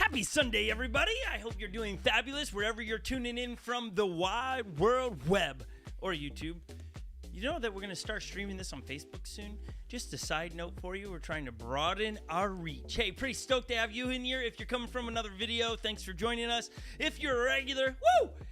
Happy Sunday, everybody. I hope you're doing fabulous wherever you're tuning in from the wide world web or YouTube. You know that we're going to start streaming this on Facebook soon? Just a side note for you, we're trying to broaden our reach. Hey, pretty stoked to have you in here. If you're coming from another video, thanks for joining us. If you're a regular,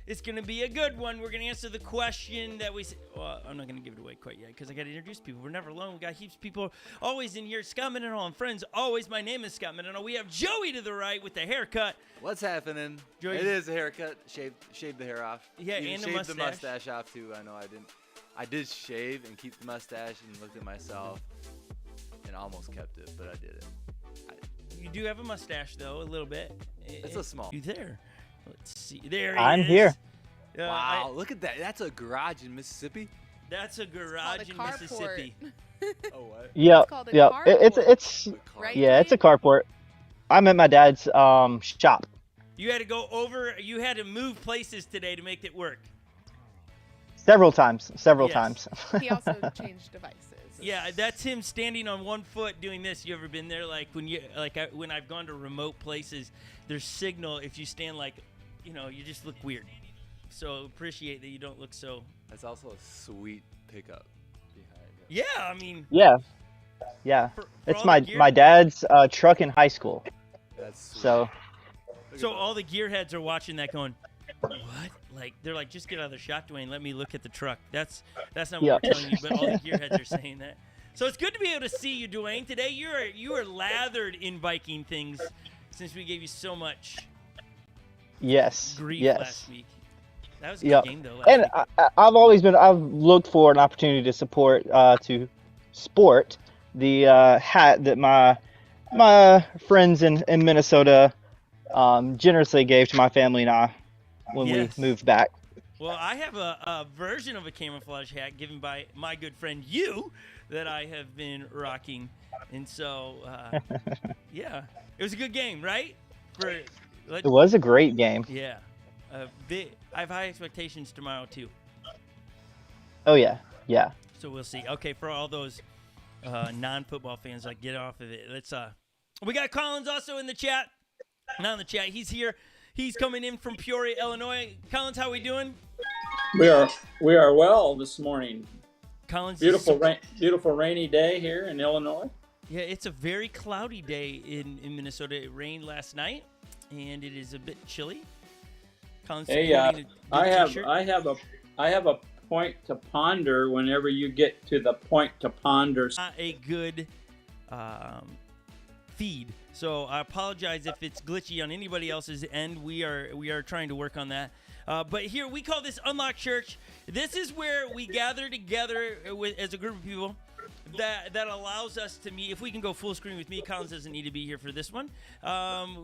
it's going to be a good one. We're going to answer the question that we... Well, I'm not going to give it away quite yet because I got to introduce people. We're never alone. We got heaps of people always in here. Scott Mendenhall and friends, always. My name is Scott Mendenhall. We have Joey to the right with the haircut. What's happening? Joey. It is a haircut. Shaved the hair off. Yeah, you and the shaved mustache. the mustache off, too. I know I didn't. I did shave and keep the mustache and looked at myself and almost kept it, but I did it. You do have a mustache, though, a little bit. It's a small. You there? Let's see. There he I'm is. here. Wow, look at that. That's a garage in Mississippi. That's a garage in Mississippi. Oh, what? Yep. called a Yep. carport. It's Right, yeah, it's a Dwayne? carport. I'm at my dad's shop. You had to go over, you had to move places today to make it work. Several times. Yes. He also changed devices. Yeah, that's him standing on one foot doing this. You ever been there? Like when I've gone to remote places, there's signal. If you stand you just look weird. So appreciate that you don't look so. That's also a sweet pickup behind it. Yeah, I mean. Yeah. Yeah. For It's all my the gear- my dad's truck in high school. That's sweet. So Look at So that. all the gearheads are watching that, going, what? Like they're like, just get out of the shot, Dwayne. Let me look at the truck. That's not what Yep. we're telling you, but all the gearheads are saying that. So it's good to be able to see you, Dewayne. Today you are lathered in Viking things since we gave you so much yes. grief Yes. last week. That was a good Yep. game though. Last And week. I've looked for an opportunity to sport the hat that my friends in Minnesota generously gave to my family and I when Yes. we moved back. Well, I have a version of a camouflage hat given by my good friend you that I have been rocking, and so yeah, it was a good game, right? It was a great game. Yeah, I have high expectations tomorrow too. Oh yeah. Yeah. So we'll see. Okay, for all those non-football fans, like get off of it. Let's we got Collins also in the chat. Not in the chat. He's here. He's coming in from Peoria, Illinois. Collins, how we doing? We are well this morning. Collins, Beautiful rainy day here in Illinois. Yeah, it's a very cloudy day in Minnesota. It rained last night, and it is a bit chilly. Collins, Hey, sporting a I good have t-shirt. I have a point to ponder whenever you get to the point to ponder. Not a good feed, so I apologize if it's glitchy on anybody else's end. We are trying to work on that. But here we call this Unlocked Church. This is where we gather together as a group of people that allows us to meet. If we can go full screen with me, Collins doesn't need to be here for this one.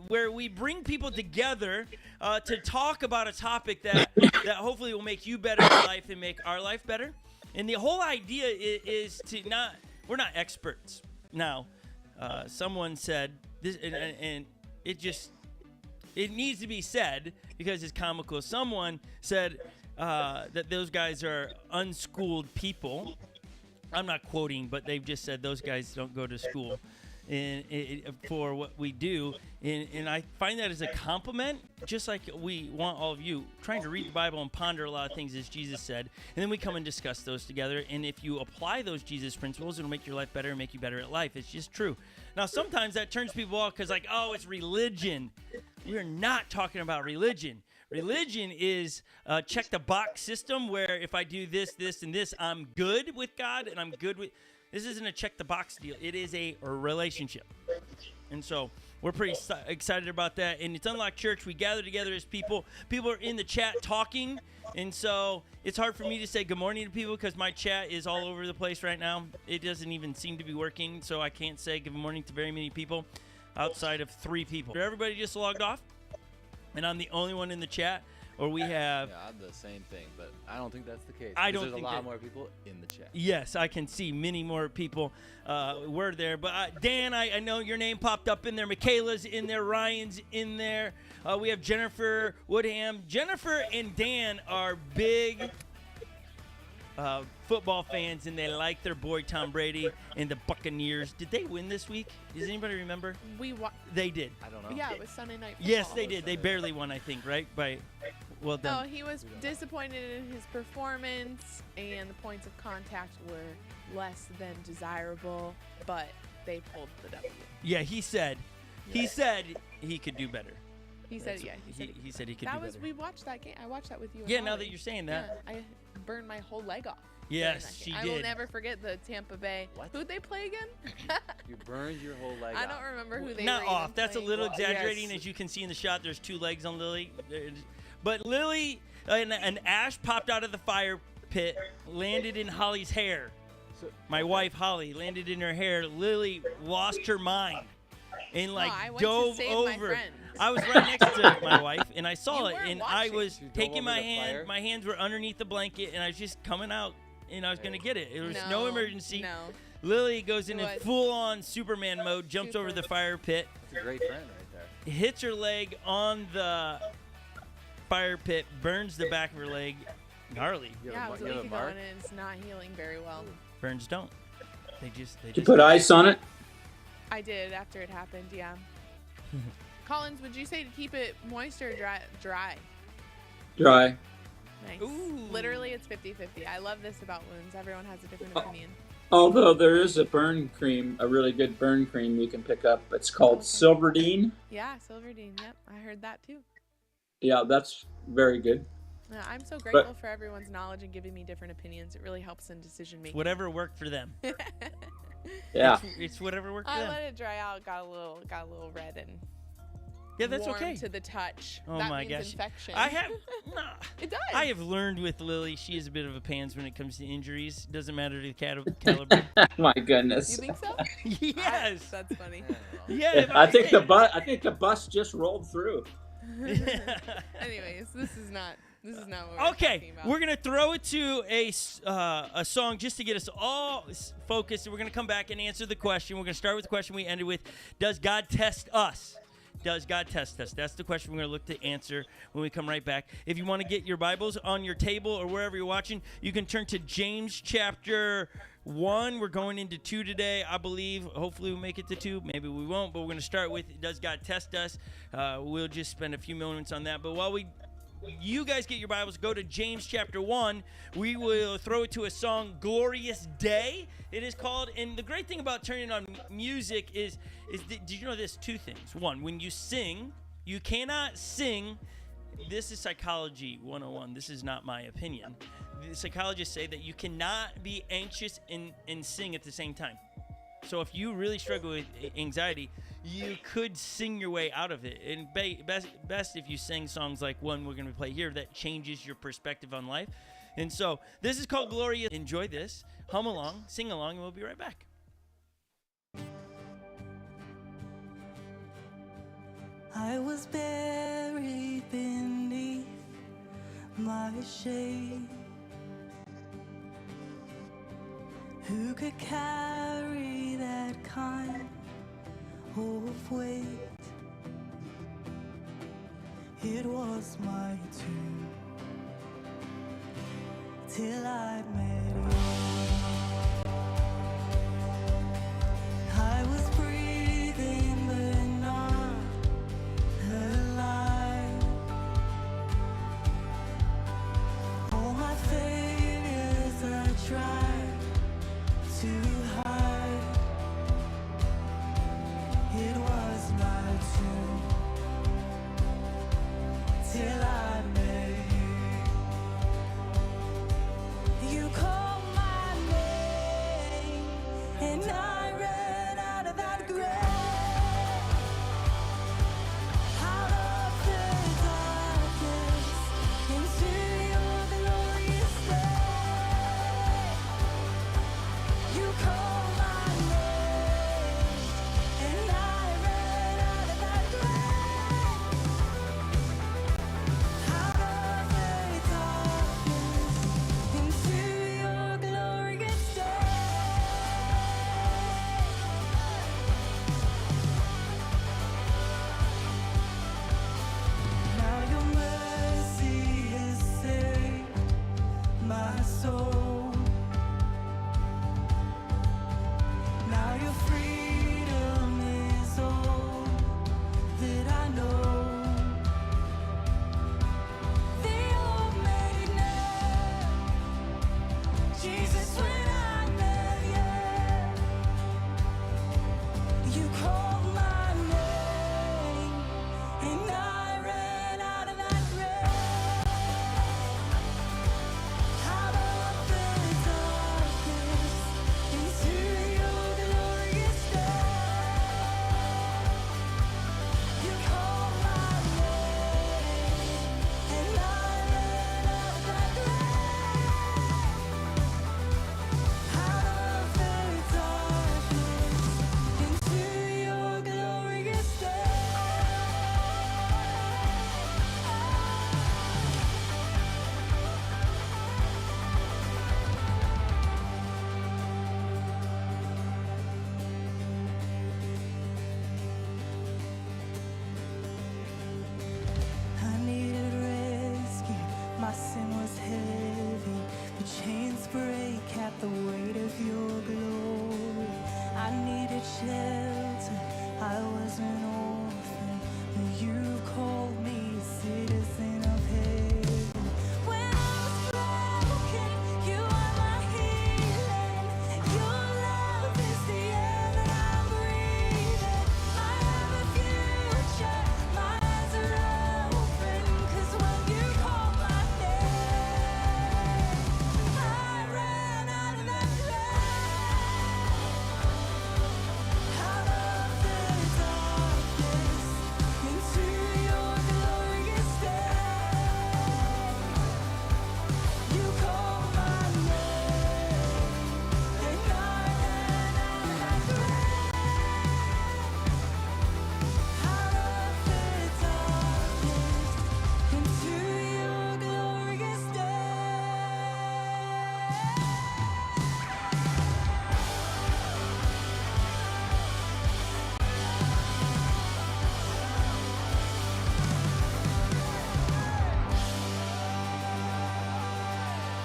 Where we bring people together to talk about a topic that hopefully will make you better in life and make our life better. And the whole idea is to we're not experts. Now, someone said this, and it needs to be said because it's comical. Someone said that those guys are unschooled people. I'm not quoting, but they've just said those guys don't go to school for what we do. And I find that as a compliment, just like we want all of you trying to read the Bible and ponder a lot of things as Jesus said. And then we come and discuss those together. And if you apply those Jesus principles, it'll make your life better and make you better at life. It's just true. Now, sometimes that turns people off because it's religion. We're not talking about religion. Religion is a check-the-box system where if I do this, this, and this, I'm good with God and I'm good with... This isn't a check-the-box deal. It is a relationship. And so we're pretty excited about that. And it's Unlocked Church. We gather together as people. People are in the chat talking. And so it's hard for me to say good morning to people because my chat is all over the place right now. It doesn't even seem to be working. So I can't say good morning to very many people outside of 3 people. Everybody just logged off? And I'm the only one in the chat, or we have... Yeah, I'm the same thing, but I don't think that's the case. I don't There's think a lot that- more people in the chat. Yes, I can see many more people were there. But Dan, I know your name popped up in there. Michaela's in there. Ryan's in there. We have Jennifer Woodham. Jennifer and Dan are big football fans, and they like their boy Tom Brady and the Buccaneers. Did they win this week? Does anybody remember? They did. I don't know. Yeah, it was Sunday night football. Yes, they did. They barely won, I think, right? Well done. Oh, he was disappointed in his performance, and the points of contact were less than desirable, but they pulled the W. Yeah, he said he could do better. He said, yeah. He said he could do better. We watched that game. I watched that with you. Yeah, now that you're saying that. Yeah, I burned my whole leg off. Yes, she did. I will never forget the Tampa Bay. What? Who'd they play again? You burned your whole leg I off. don't remember who they Not were. off. That's a little Well, exaggerating. yes. As you can see in the shot, there's 2 legs on Lily. But Lily, an ash popped out of the fire pit, landed in Holly's hair. My wife, Holly, landed in her hair. Lily lost her mind and I went dove to save my over. friend. I was right next to my wife, and I saw You it, weren't and I watching. was She dove taking over my the hand. fire? My hands were underneath the blanket, and I was just coming out, and I was going to get it. There was no emergency. No. Lily goes in It was full-on Superman mode, jumps over the fire pit, That's a great friend right there. hits her leg on the fire pit, burns the back of her leg. Gnarly. You Yeah, it have was a, a you week have a ago, mark? and it's not healing very well. Burns don't. They Did you just put ice on it? I did after it happened, yeah. Collins, would you say to keep it moist or dry? Dry. Dry. Nice. Ooh. Literally, it's 50-50. I love this about wounds. Everyone has a different Oh. opinion. Although there is a burn cream, a really good burn cream you can pick up. It's called Okay. Silverdene. Yeah, Silverdene. Yep, I heard that too. Yeah, that's very good. Yeah, I'm so grateful for everyone's knowledge and giving me different opinions. It really helps in decision making. whatever worked for them. Yeah. It's whatever worked for I them. let it dry out. Got a little red and Yeah, that's warm okay. to the touch. Oh that my means gosh. infection. I have nah, It does. I have learned with Lily, she is a bit of a pants when it comes to injuries. Doesn't matter the caliber. My You goodness. think so? Yes. That's funny. Yeah. if I think the bus just rolled through. Anyways, this is not what we're Okay, talking about. we're gonna throw it to a song just to get us all focused, and we're gonna come back and answer the question. We're gonna start with the question we ended with: does God test us? Does God test us? That's the question we're gonna look to answer when we come right back. If you want to get your Bibles on your table or wherever you're watching, you can turn to James chapter 1. We're going into 2 today, I believe. Hopefully we'll make it to 2. Maybe we won't, but we're gonna start with: does God test us? We'll just spend a few moments on that. But while you guys get your Bibles, go to James chapter 1. We will throw it to a song, Glorious Day, it is called. And the great thing about turning on music is did you know this? 2 things. One, when you sing, you cannot sing. This is Psychology 101. This is not my opinion. The psychologists say that you cannot be anxious and sing at the same time. So if you really struggle with anxiety, you could sing your way out of it. And best if you sing songs like one we're going to play here that changes your perspective on life. And so this is called Gloria. Enjoy this. Hum along, sing along, and we'll be right back. I was buried beneath my shame. Who could carry that kind of weight? It was my tomb till I met you. I was breathing but not alive. All my failures I tried to hide. It was my tomb till I met you. You called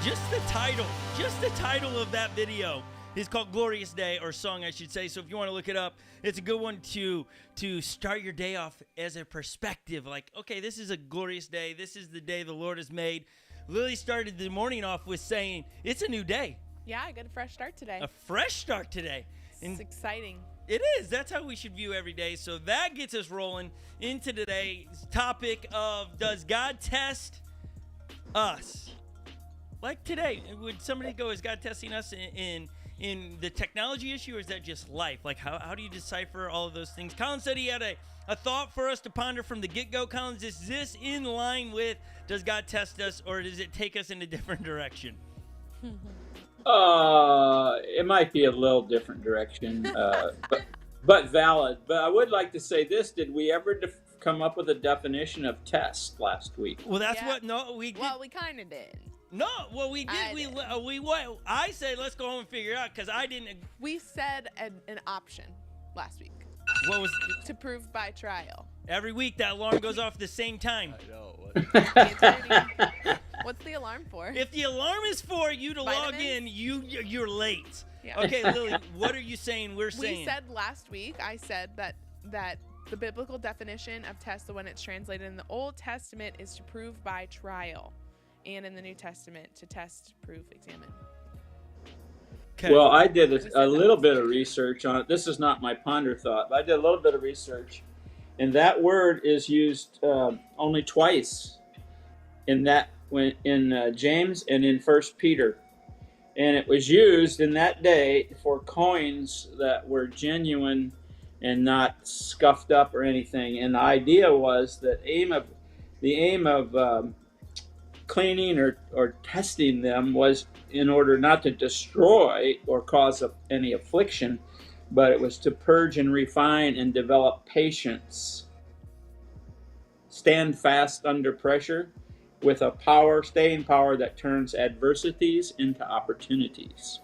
Just the title of that video is called Glorious Day, or song I should say. So if you want to look it up, it's a good one to start your day off as a perspective. Like, okay, this is a glorious day. This is the day the Lord has made. Lily started the morning off with saying, it's a new day. Yeah, I got a fresh start today. A fresh start today. It's exciting. It is. That's how we should view every day. So that gets us rolling into today's topic of, does God test us? Like today, would somebody go, is God testing us in the technology issue, or is that just life? Like, how do you decipher all of those things? Colin said he had a thought for us to ponder from the get-go. Colin, is this in line with, does God test us, or does it take us in a different direction? It might be a little different direction, but valid. But I would like to say this: did we ever come up with a definition of test last week? Well, that's Yeah. what. No, we did. Well, we kind of did. No, well, we did. I We what? I said let's go home and figure it out, because I didn't. We said an option last week What was to prove by trial. every week that alarm goes off at the same time? I know. The attorney- What's the alarm for? If the alarm is for you to log in, Vitamins? you're late. Yeah. Okay, Lily, what are you saying? We're saying. We said last week, I said that the biblical definition of test, when it's translated in the Old Testament, is to prove by trial, and in the New Testament, to test, prove, examine. Okay. Well, I did a little bit of research on it. This is not my ponder thought, but I did a little bit of research, and that word is used only twice in James and in 1 Peter, and it was used in that day for coins that were genuine and not scuffed up or anything. And the idea was that the aim of cleaning or testing them was in order not to destroy or cause any affliction, but it was to purge and refine and develop patience. Stand fast under pressure with a staying power that turns adversities into opportunities.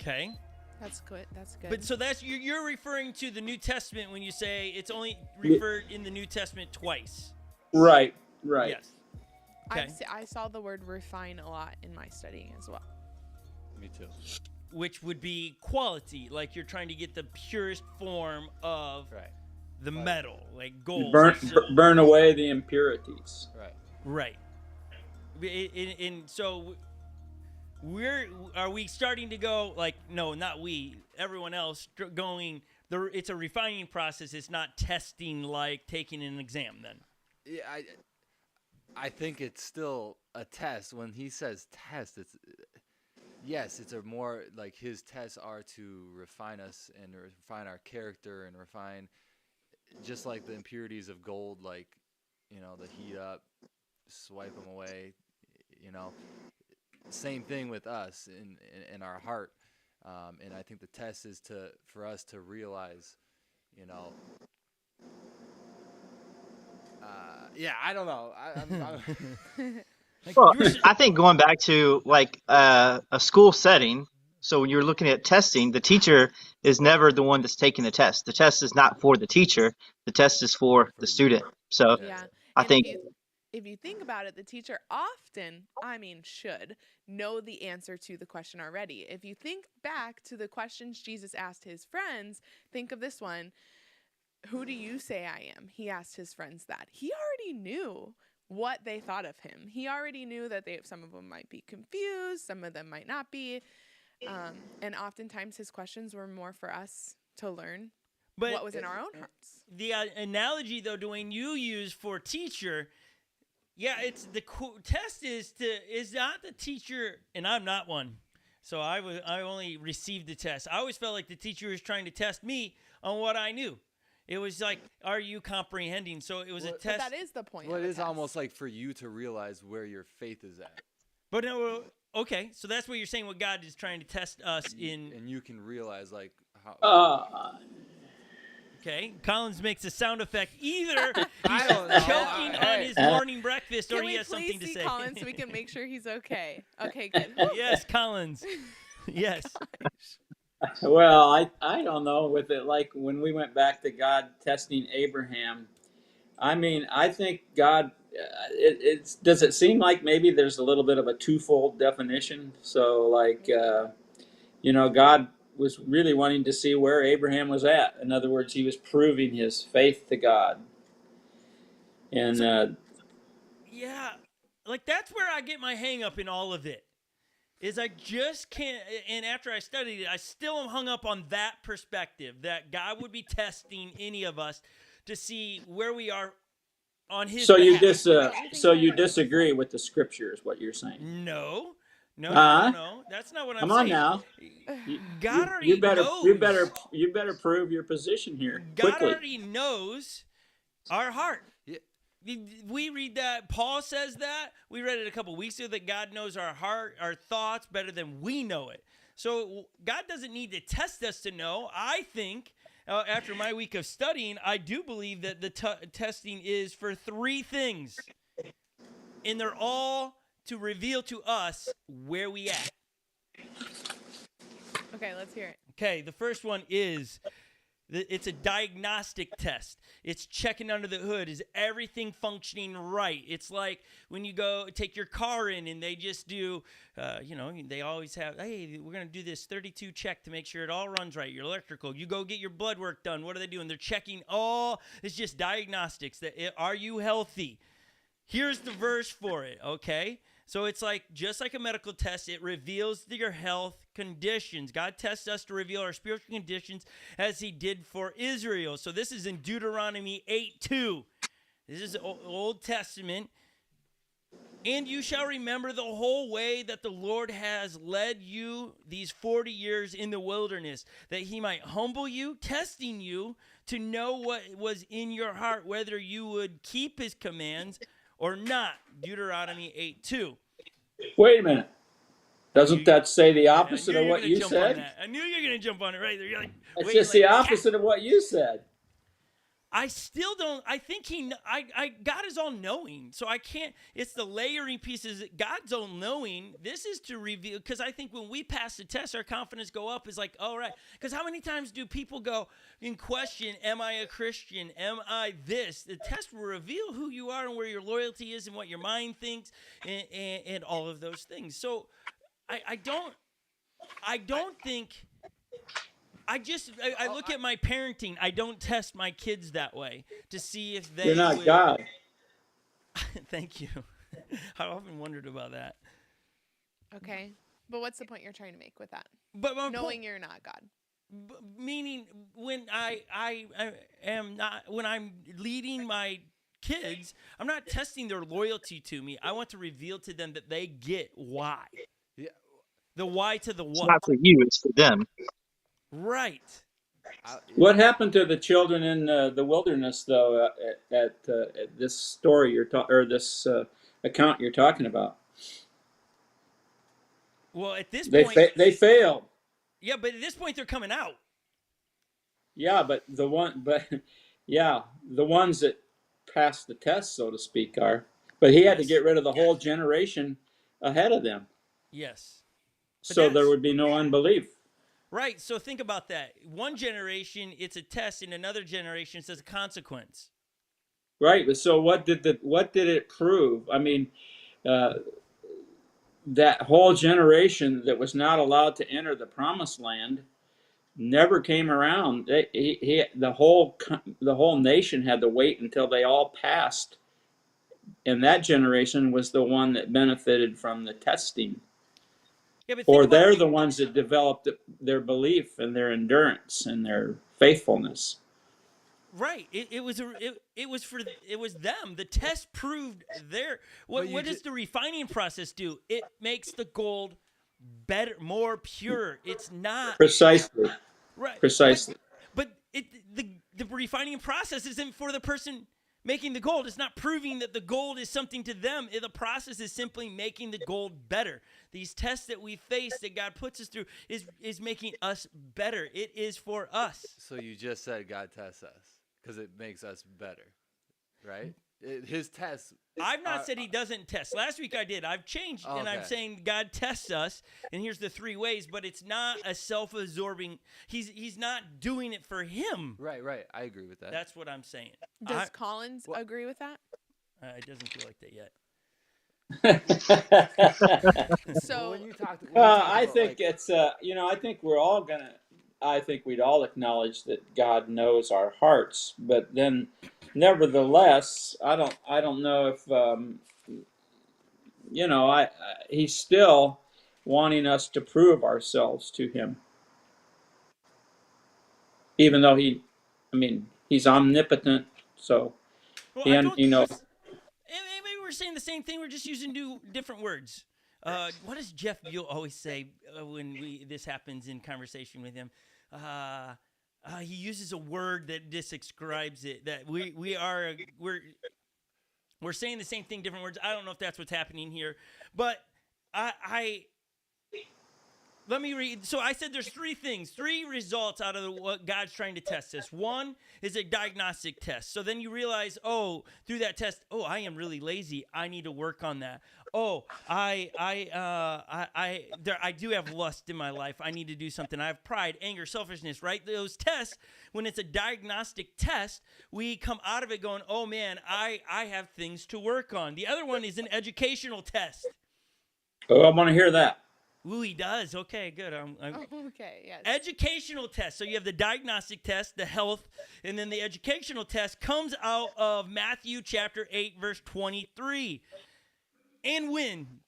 Okay. That's good. That's good. But so that's you're referring to the New Testament when you say it's only referred in the New Testament twice. Right. Yes. Okay. I saw the word refine a lot in my studying as well. Me too. Which would be quality, like you're trying to get the purest form of Right. the metal, like gold. Burn away the impurities. Right. Right. And so are we starting to go, like, no, not we, everyone else going, it's a refining process. It's not testing like taking an exam then. Yeah, I think it's still a test. When he says test, it's a more like his tests are to refine us and refine our character and refine, just like the impurities of gold, like, the heat up, swipe them away, same thing with us in our heart. And I think the test is for us to realize, I don't know. I'm Well, I think going back to like a school setting, so when you're looking at testing, the teacher is never the one that's taking the test. The test is not for the teacher. The test is for the student. So Yeah. I And think if you think about it, the teacher often, should know the answer to the question already. If you think back to the questions Jesus asked his friends, think of this one. Who do you say I am? He asked his friends that. He already knew what they thought of him. He already knew that some of them might be confused, some of them might not be. And oftentimes his questions were more for us to learn what was in our own hearts. The analogy, though, Dewayne, you use for teacher, it's the test is not the teacher, and I'm not one, so I only received the test. I always felt like the teacher was trying to test me on what I knew. It was like, are you comprehending? So it was a test. But that is the point. Well, of it a is test. almost like for you to realize where your faith is at. But no, okay, so that's what you're saying. What God is trying to test us in. And you can realize like how. Okay, Collins makes a sound effect. Either he's I don't know. choking on his morning breakfast, or Can he we has something please to see say. Colin so we can make sure he's okay? Okay, good. Yes, Collins. Yes. Well, I don't know with it, like when we went back to God testing Abraham. I think God, does it seem like maybe there's a little bit of a twofold definition? So, like, God was really wanting to see where Abraham was at. In other words, he was proving his faith to God. And Yeah, like that's where I get my hang up in all of it. Is I just can't, and after I studied it, I still am hung up on that perspective that God would be testing any of us to see where we are on His so you behalf. disagree with the scripture, is what you're saying? No, Huh? no. That's not what I'm Come on saying. now. God already You better knows. you better prove your position here God quickly. already knows our heart. Yeah. We read that. Paul says that. We read it a couple weeks ago that God knows our heart, our thoughts better than we know it. So God doesn't need to test us to know. I think after my week of studying, I do believe that the testing is for three things. And they're all to reveal to us where we at. Okay, let's hear it. Okay, the first one is it's a diagnostic test. It's checking under the hood. Is everything functioning right? It's like when you go take your car in and they just do, they always have, hey, we're going to do this 32 check to make sure it all runs right. Your electrical. You go get your blood work done. What are they doing? They're checking all. It's just diagnostics. Are you healthy? Here's the verse for it, okay? So it's like, just like a medical test, it reveals your health conditions. God tests us to reveal our spiritual conditions as He did for Israel. So this is in Deuteronomy 8:2. This is Old Testament. And you shall remember the whole way that the Lord has led you these 40 years in the wilderness, that He might humble you, testing you to know what was in your heart, whether you would keep His commands or not. Deuteronomy 8:2. Wait a minute. Doesn't that say the I opposite knew of you were what gonna you jump said? on that. I knew you were going to jump on it right there. You're like, It's waiting just like the a cat. opposite of what you said. I still don't. I think God is all knowing, so I can't. It's the layering pieces. God's all knowing. This is to reveal, because I think when we pass the test, our confidence go up. Is like, all right. Because how many times do people go in question? Am I a Christian? Am I this? The test will reveal who you are and where your loyalty is and what your mind thinks and all of those things. So I don't think. I look at my parenting. I don't test my kids that way to see if they You're not will. God. Thank you. I often wondered about that. Okay. But what's the point you're trying to make with that? But my Knowing you're not God. meaning when I am not, when I'm leading my kids, I'm not testing their loyalty to me. I want to reveal to them that they get why. Yeah. The why to the It's what. not for you, it's for them. Right. What happened to the children in the wilderness, though, at this story or this account you're talking about? Well, at this They point, they failed. yeah, but at this point they're coming out. Yeah, but the ones that passed the test, so to speak, are. But he had to Yes. get rid of the whole generation ahead of them, Yes. But so there that's- would be no unbelief. Right. So think about that. One generation, it's a test, and another generation, it's a consequence. Right. But so what did it prove? I mean, that whole generation that was not allowed to enter the promised land never came around. The whole nation had to wait until they all passed, and that generation was the one that benefited from the testing. Yeah, but Or think about they're the ones that developed their belief and their endurance and their faithfulness. right. It was them. The test proved their. What does the refining process do? It makes the gold better, more pure. It's not Precisely. right. Precisely. But the refining process isn't for the person making the gold. It's not proving that the gold is something to them. The process is simply making the gold better. These tests that we face that God puts us through is making us better. It is for us. So you just said God tests us because it makes us better, right? His tests. I've not said He doesn't test. Last week I did. I've changed, and I'm Okay. saying God tests us, and here's the three ways, but it's not a self-absorbing. He's not doing it for Him. Right. I agree with that. That's what I'm saying. Does Collins agree with that? It doesn't feel like that yet. So when you talked I about, think like, it's I think we're all gonna. I think we'd all acknowledge that God knows our hearts, but then, nevertheless, I don't know if he's still wanting us to prove ourselves to him, even though he's omnipotent. So Well, he, I don't. you know, Maybe we're saying the same thing. We're just using different words. What does Jeff Buell always say when this happens in conversation with him? He uses a word that describes it. That we're saying the same thing, different words. I don't know if that's what's happening here, but I let me read. So I said there's three results out of what God's trying to test us. One is a diagnostic test. So then you realize, through that test, I am really lazy. I need to work on that. I do have lust in my life. I need to do something. I have pride, anger, selfishness, right? Those tests, when it's a diagnostic test, we come out of it going, oh man, I have things to work on. The other one is an educational test. oh, I want to hear that. Ooh, he does. Okay, good. okay, yes. Educational test. So you have the diagnostic test, the health, and then the educational test comes out of Matthew chapter 8, verse 23. And when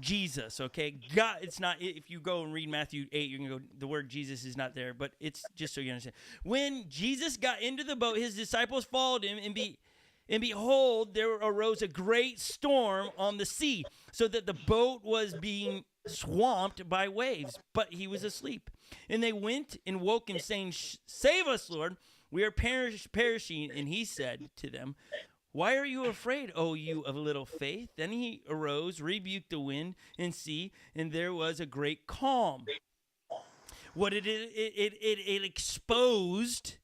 Jesus, okay, God, it's not, if you go and read Matthew 8, you're going to go, the word Jesus is not there, but it's just so you understand. When Jesus got into the boat, his disciples followed him, and behold, there arose a great storm on the sea, so that the boat was being swamped by waves, but he was asleep. And they went and woke him, saying, Save us, Lord, we are perishing. And he said to them, Why are you afraid, O you of little faith? Then he arose, rebuked the wind and sea, and there was a great calm. What it exposed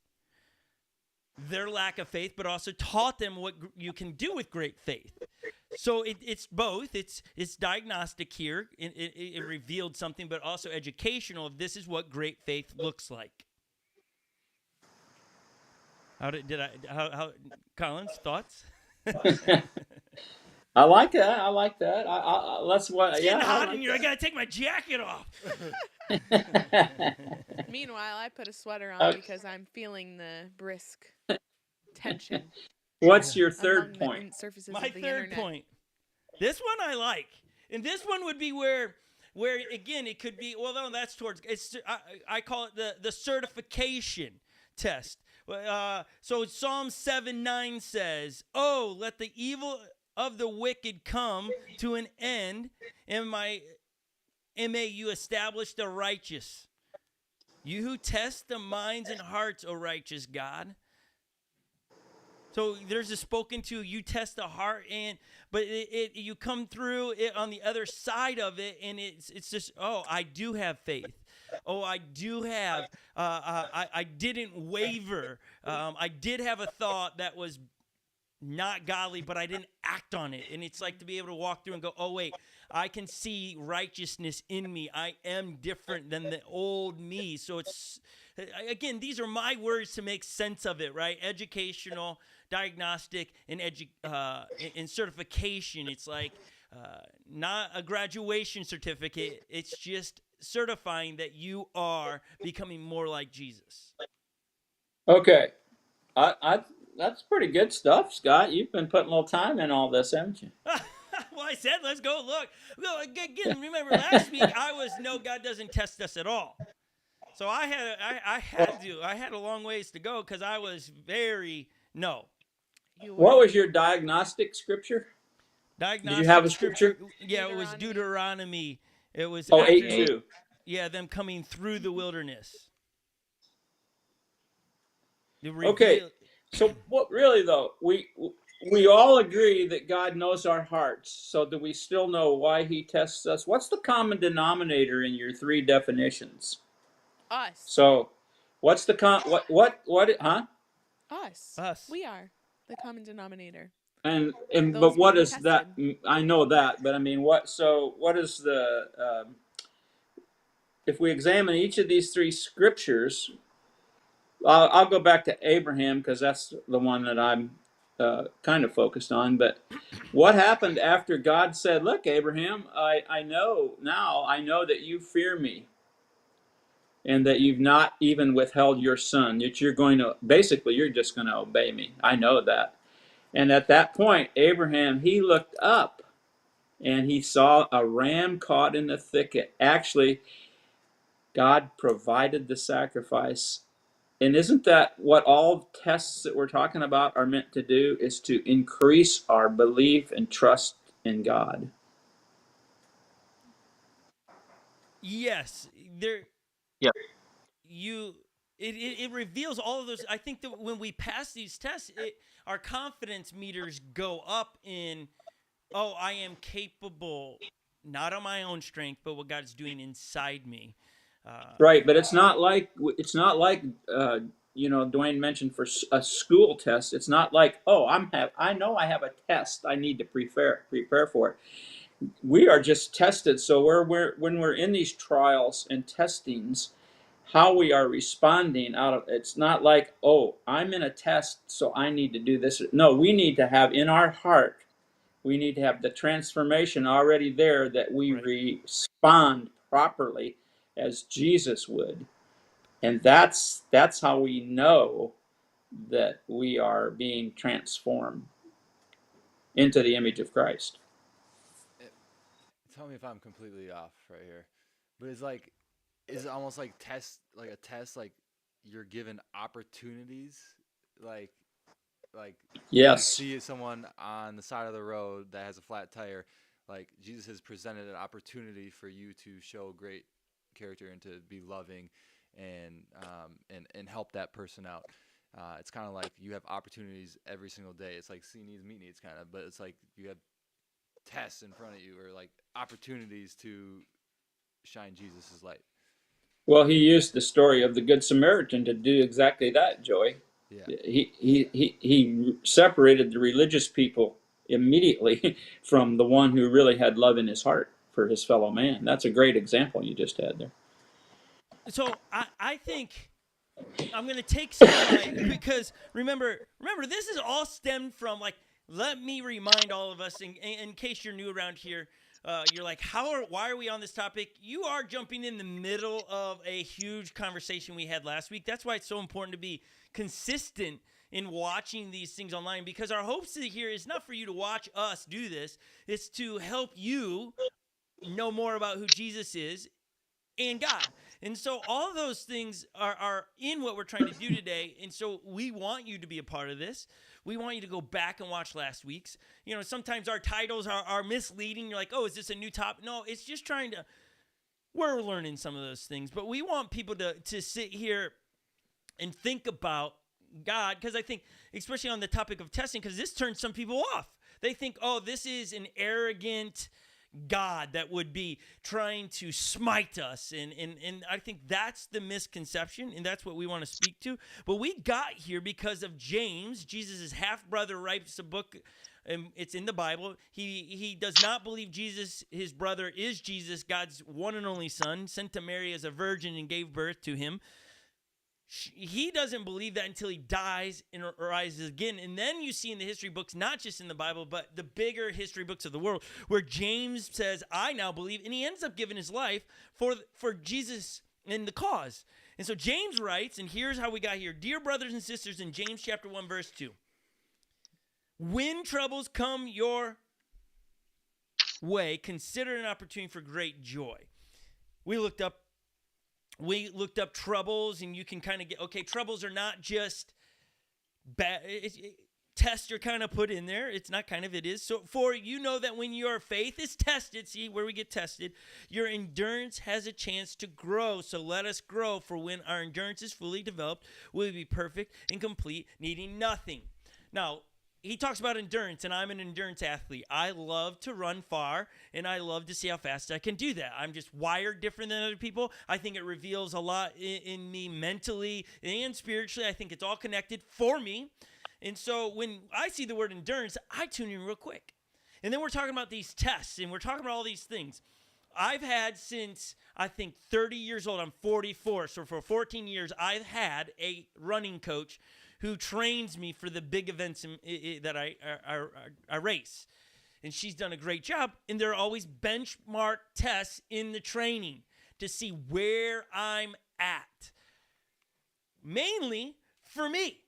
their lack of faith, but also taught them what you can do with great faith. So it's both. It's diagnostic here. It revealed something, but also educational. This is what great faith looks like. How Collins, thoughts? I like that. I like that. Let's what. It's Yeah, getting hot I in here. I gotta take my jacket off. Meanwhile, I put a sweater on because I'm feeling the brisk tension. What's your among third the point? surfaces My of the third internet. point. This one I like, and this one would be where again it could be. Well, no, that's towards. I call it the certification test. So Psalm 7:9 says, "Oh, let the evil of the wicked come to an end, and may you establish the righteous. You who test the minds and hearts, O righteous God." So there's a spoken to, you test the heart, but you come through it on the other side of it, and it's just, I do have faith. I do have, I didn't waver. I did have a thought that was not godly, but I didn't act on it. And it's like to be able to walk through and go, oh, wait, I can see righteousness in me. I am different than the old me. So it's, again, these are my words to make sense of it, right? Educational, diagnostic, and certification. It's like not a graduation certificate. It's just certifying that you are becoming more like Jesus. Okay, that's pretty good stuff, Scott. You've been putting a little time in all this, haven't you? Well, I said, let's go look. Well, again, remember last week I was, no, God doesn't test us at all. So I had a long ways to go because I was very no. What was your diagnostic scripture? Diagnostic Did you have a scripture? Yeah, it was Deuteronomy. It was 8:2. Yeah, them coming through the wilderness. Okay, so what really though, we all agree that God knows our hearts. So do we still know why he tests us? What's the common denominator in your three definitions? Us. So what's the Us. We are the common denominator. And Those but what being is that? I know that, but I mean, what is the if we examine each of these three scriptures, I'll go back to Abraham because that's the one that I'm kind of focused on. But what happened after God said, "Look, Abraham, I know now. I know that you fear me, and that you've not even withheld your son. That you're going to basically you're just going to obey me. I know that." And at that point, Abraham, he looked up and he saw a ram caught in the thicket. Actually, God provided the sacrifice. And isn't that what all tests that we're talking about are meant to do? Is to increase our belief and trust in God. Yes, there. Yeah. You. It reveals all of those. I think that when we pass these tests, our confidence meters go up in. Oh, I am capable, not on my own strength, but what God's doing inside me. Right, but it's not like Dwayne mentioned for a school test. It's not like, oh, I know I have a test I need to prepare for it. We are just tested. So when we're in these trials and testings, how we are responding out of it's not like, oh, I'm in a test, so I need to do this. No, we need to have in our heart, we need to have the transformation already there that we Right. respond properly as Jesus would. And that's how we know that we are being transformed into the image of Christ. Tell me if I'm completely off right here, but is it almost like a test, like you're given opportunities, like like when you Yes. see someone on the side of the road that has a flat tire, like Jesus has presented an opportunity for you to show great character and to be loving and help that person out. It's kind of like you have opportunities every single day. It's like see needs, meet needs, kind of, but it's like you have tests in front of you or like opportunities to shine Jesus' light. Well, he used the story of the Good Samaritan to do exactly that, Joey. Yeah. He separated the religious people immediately from the one who really had love in his heart for his fellow man. That's a great example you just had there. So I think I'm going to take some of my, because remember, this is all stemmed from, like, let me remind all of us, in case you're new around here, you're like, why are we on this topic? You are jumping in the middle of a huge conversation we had last week. That's why it's so important to be consistent in watching these things online, because our hopes here is not for you to watch us do this. It's to help you know more about who Jesus is and God. And so all of those things are in what we're trying to do today. And so we want you to be a part of this. We want you to go back and watch last week's. Sometimes our titles are misleading. You're like, oh, is this a new topic? No, it's just we're learning some of those things. But we want people to sit here and think about God, because I think, especially on the topic of testing, because this turns some people off. They think, oh, this is an arrogant God that would be trying to smite us. And I think that's the misconception, and that's what we want to speak to. But we got here because of James. Jesus' half-brother writes a book, and it's in the Bible. He does not believe Jesus, his brother, is Jesus, God's one and only son, sent to Mary as a virgin and gave birth to him. He doesn't believe that until he dies and rises again. And then you see in the history books, not just in the Bible, but the bigger history books of the world, where James says, I now believe, and he ends up giving his life for Jesus and the cause. And so James writes, and here's how we got here. Dear brothers and sisters, in James chapter 1, verse 2, when troubles come your way, consider it an opportunity for great joy. We looked up troubles, and you can kind of get, okay, troubles are not just bad. Tests are kind of put in there. It's not kind of, it is. So, for you know that when your faith is tested, see where we get tested, your endurance has a chance to grow. So let us grow, for when our endurance is fully developed, we'll be perfect and complete, needing nothing. Now, he talks about endurance, and I'm an endurance athlete. I love to run far, and I love to see how fast I can do that. I'm just wired different than other people. I think it reveals a lot in me mentally and spiritually. I think it's all connected for me. And so when I see the word endurance, I tune in real quick. And then we're talking about these tests, and we're talking about all these things. I've had since, I think, 30 years old. I'm 44. So for 14 years, I've had a running coach who trains me for the big events that I race. And she's done a great job. And there are always benchmark tests in the training to see where I'm at. Mainly for me,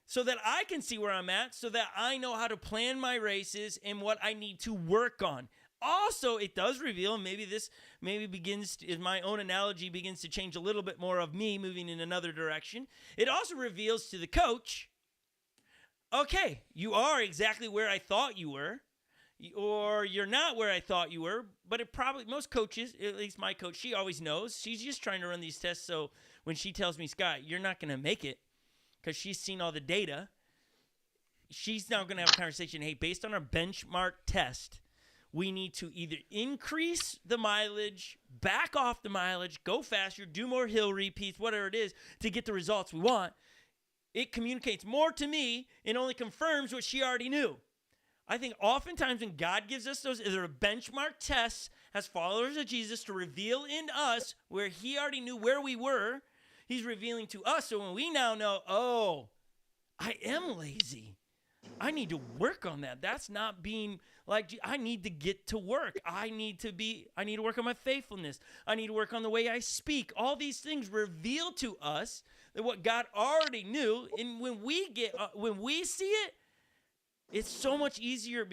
so that I can see where I'm at, so that I know how to plan my races and what I need to work on. Also, it does reveal, if my own analogy begins to change a little bit more of me moving in another direction. It also reveals to the coach, okay, you are exactly where I thought you were, or you're not where I thought you were. But most coaches, at least my coach, she always knows. She's just trying to run these tests. So when she tells me, Scott, you're not going to make it, because she's seen all the data, she's now going to have a conversation. Hey, based on our benchmark test, we need to either increase the mileage, back off the mileage, go faster, do more hill repeats, whatever it is, to get the results we want. It communicates more to me and only confirms what she already knew. I think oftentimes when God gives us those, there are benchmark tests as followers of Jesus to reveal in us where he already knew where we were. He's revealing to us. So when we now know, oh, I am lazy, I need to work on that. That's not being like, I need to get to work. I need to work on my faithfulness. I need to work on the way I speak. All these things reveal to us that what God already knew. And when we see it, it's so much easier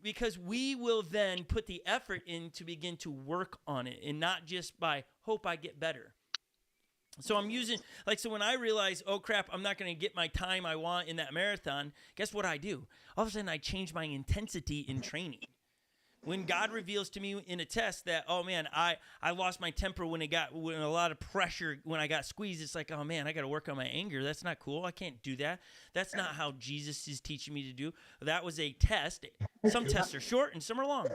because we will then put the effort in to begin to work on it, and not just by hope I get better. So I'm using, so when I realize, oh crap, I'm not going to get my time I want in that marathon, guess what I do? All of a sudden I change my intensity in training. When God reveals to me in a test that, oh man, I lost my temper when a lot of pressure, when I got squeezed, it's like, oh man, I got to work on my anger. That's not cool. I can't do that. That's not how Jesus is teaching me to do. That was a test. Some tests are short and some are long.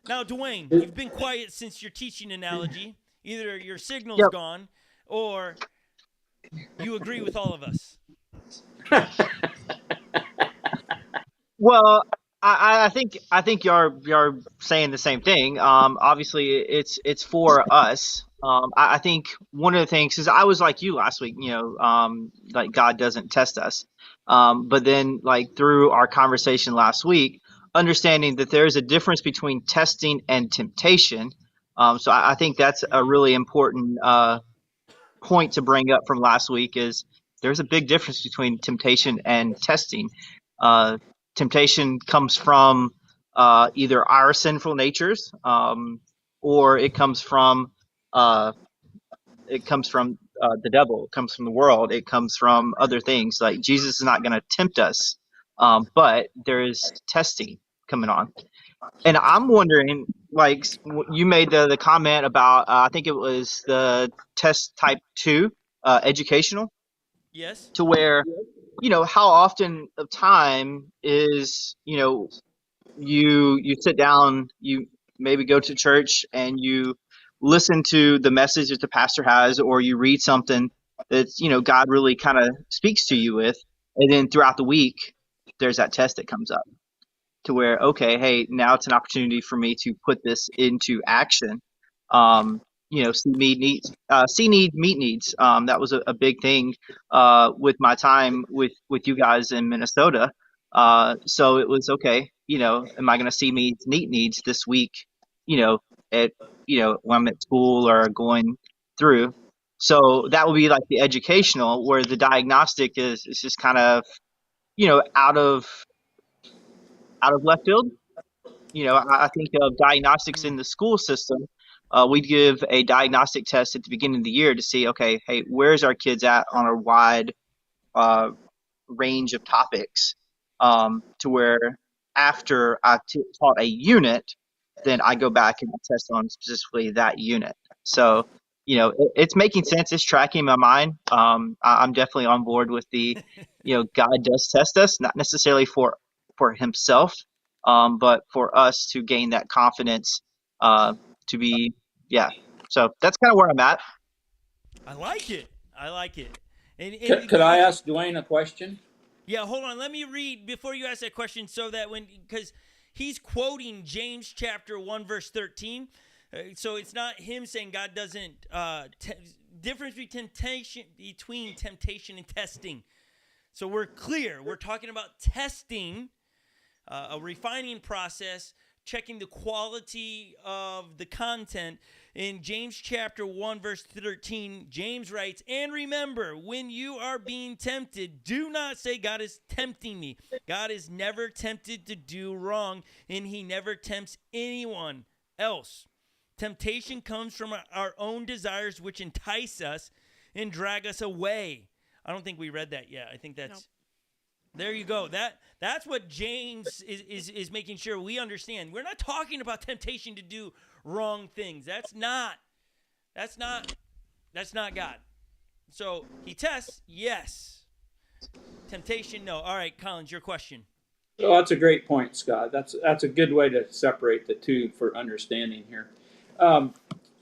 Now, Dewayne, you've been quiet since your teaching analogy. Either your signal's gone or you agree with all of us. Well, I think you're saying the same thing. Obviously, it's for us. I think one of the things is I was like you last week. Like God doesn't test us. But then, like through our conversation last week, understanding that there is a difference between testing and temptation. So I think that's a really important point to bring up from last week. Is there's a big difference between temptation and testing. Temptation comes from either our sinful natures, or it comes from the devil. It comes from the world. It comes from other things. Like Jesus is not going to tempt us, but there is testing coming on. And I'm wondering, like you made the comment about, I think it was the test type 2, educational, Yes. to where, how often of time is, you sit down, you maybe go to church and you listen to the message that the pastor has, or you read something that, God really kind of speaks to you with. And then throughout the week, there's that test that comes up to where, okay, hey, now it's an opportunity for me to put this into action. See need, meet needs. That was a big thing with my time with you guys in Minnesota. So it was okay. Am I going to see meet needs this week? At when I'm at school or going through. So that would be like the educational, where the diagnostic is just kind of out of left field. I think of diagnostics in the school system. We'd give a diagnostic test at the beginning of the year to see, okay, hey, where's our kids at on a wide range of topics, to where after I taught a unit, then I go back and test on specifically that unit. So, it's making sense. It's tracking my mind. I'm definitely on board with the, God does test us, not necessarily for himself, but for us to gain that confidence, to be, So that's kind of where I'm at. I like it. And Could I ask Dewayne a question? Yeah, hold on. Let me read before you ask that question, so that because he's quoting James chapter 1 verse 13. So it's not him saying God doesn't difference between temptation and testing. So we're clear. We're talking about testing, a refining process, checking the quality of the content. In James chapter 1, verse 13, James writes, "And remember, when you are being tempted, do not say, 'God is tempting me.' God is never tempted to do wrong, and he never tempts anyone else. Temptation comes from our own desires, which entice us and drag us away." I don't think we read that yet. I think that's... Nope. There you go. That's what James is making sure we understand. We're not talking about temptation to do wrong things. That's not God. So he tests, yes. Temptation, no. All right, Collins, your question. Oh, that's a great point, Scott. That's a good way to separate the two for understanding here.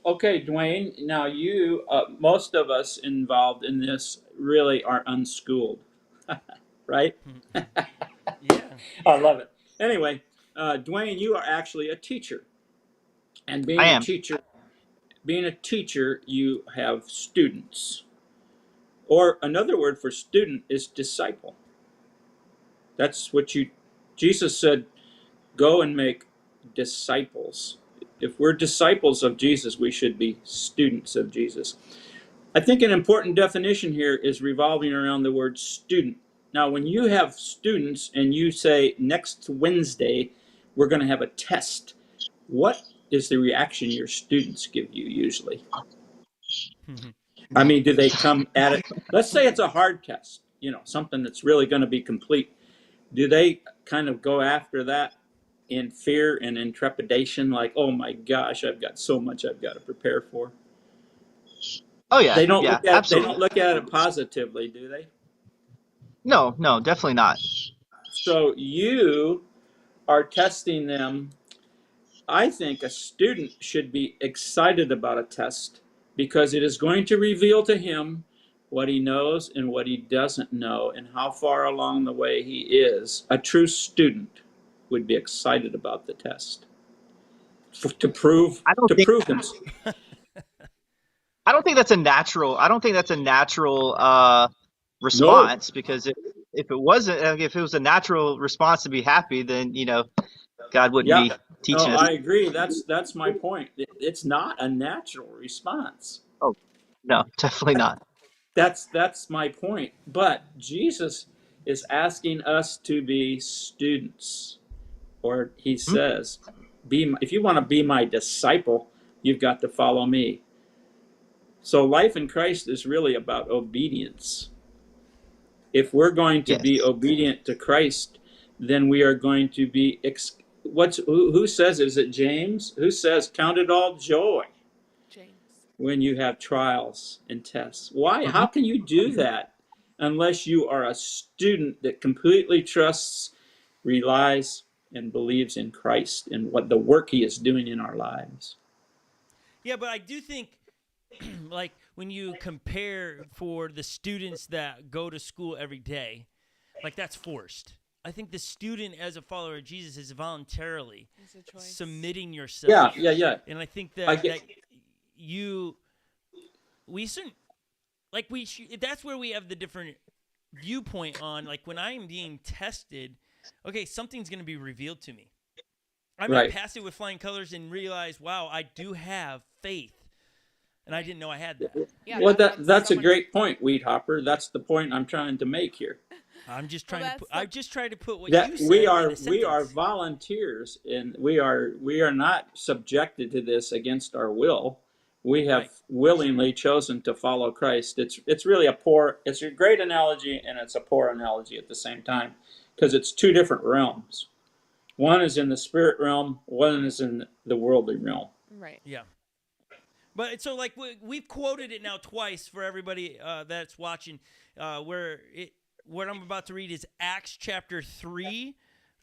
Okay, Dewayne. Now you, most of us involved in this really are unschooled, right? Yeah. I love it. Anyway, Dewayne, you are actually a teacher, and I am. being a teacher, you have students. Or another word for student is disciple. That's what Jesus said, go and make disciples. If we're disciples of Jesus, we should be students of Jesus. I think an important definition here is revolving around the word student. Now, when you have students and you say, next Wednesday, we're going to have a test, what is the reaction your students give you usually? I mean, do they come at it? Let's say it's a hard test, something that's really going to be complete. Do they kind of go after that in fear and in trepidation, like, oh my gosh, I've got so much I've got to prepare for? Oh yeah, They don't yeah, look at absolutely. They don't look at it positively, do they? No, definitely not. So you are testing them. I think a student should be excited about a test because it is going to reveal to him what he knows and what he doesn't know and how far along the way he is. A true student would be excited about the test to prove I don't think himself. I don't think that's a natural. I don't think that's a natural response because if it wasn't, if it was a natural response to be happy, then God wouldn't Yeah, be no, teaching us. I agree. That's my point. It's not a natural response. Oh no, definitely not. That's my point. But Jesus is asking us to be students, or he says, if you want to be my disciple, you've got to follow me. So life in Christ is really about obedience. If we're going to be obedient to Christ, then we are going to be who says, is it James? Who says, count it all joy James. when you have trials and tests? Why? How can you do that unless you are a student that completely trusts, relies, and believes in Christ and what the work he is doing in our lives? Yeah, but I do think, like, when you compare for the students that go to school every day, like, that's forced. I think the student, as a follower of Jesus, is voluntarily It's a choice. submitting yourself. Yeah. And I think I that, get- we shouldn't, like, that's where we have the different viewpoint on, like, when I'm being tested, okay, something's going to be revealed to me. I'm Right. not pass it with flying colors and realize, wow, I do have faith. And I didn't know I had that. Yeah, Well, when that's a someone- great point, Weed Hopper. That's the point I'm trying to make here. I'm just Well, trying to put. that's I've just tried to put what That you said we in are a we are sentence. volunteers, and we are not subjected to this against our will. We have Right. willingly chosen to follow Christ. It's really it's a great analogy, and it's a poor analogy at the same time, because it's two different realms. One is in the spirit realm, one is in the worldly realm. Right. Yeah. But so, like, we've quoted it now twice for everybody that's watching. What I'm about to read is Acts chapter 3,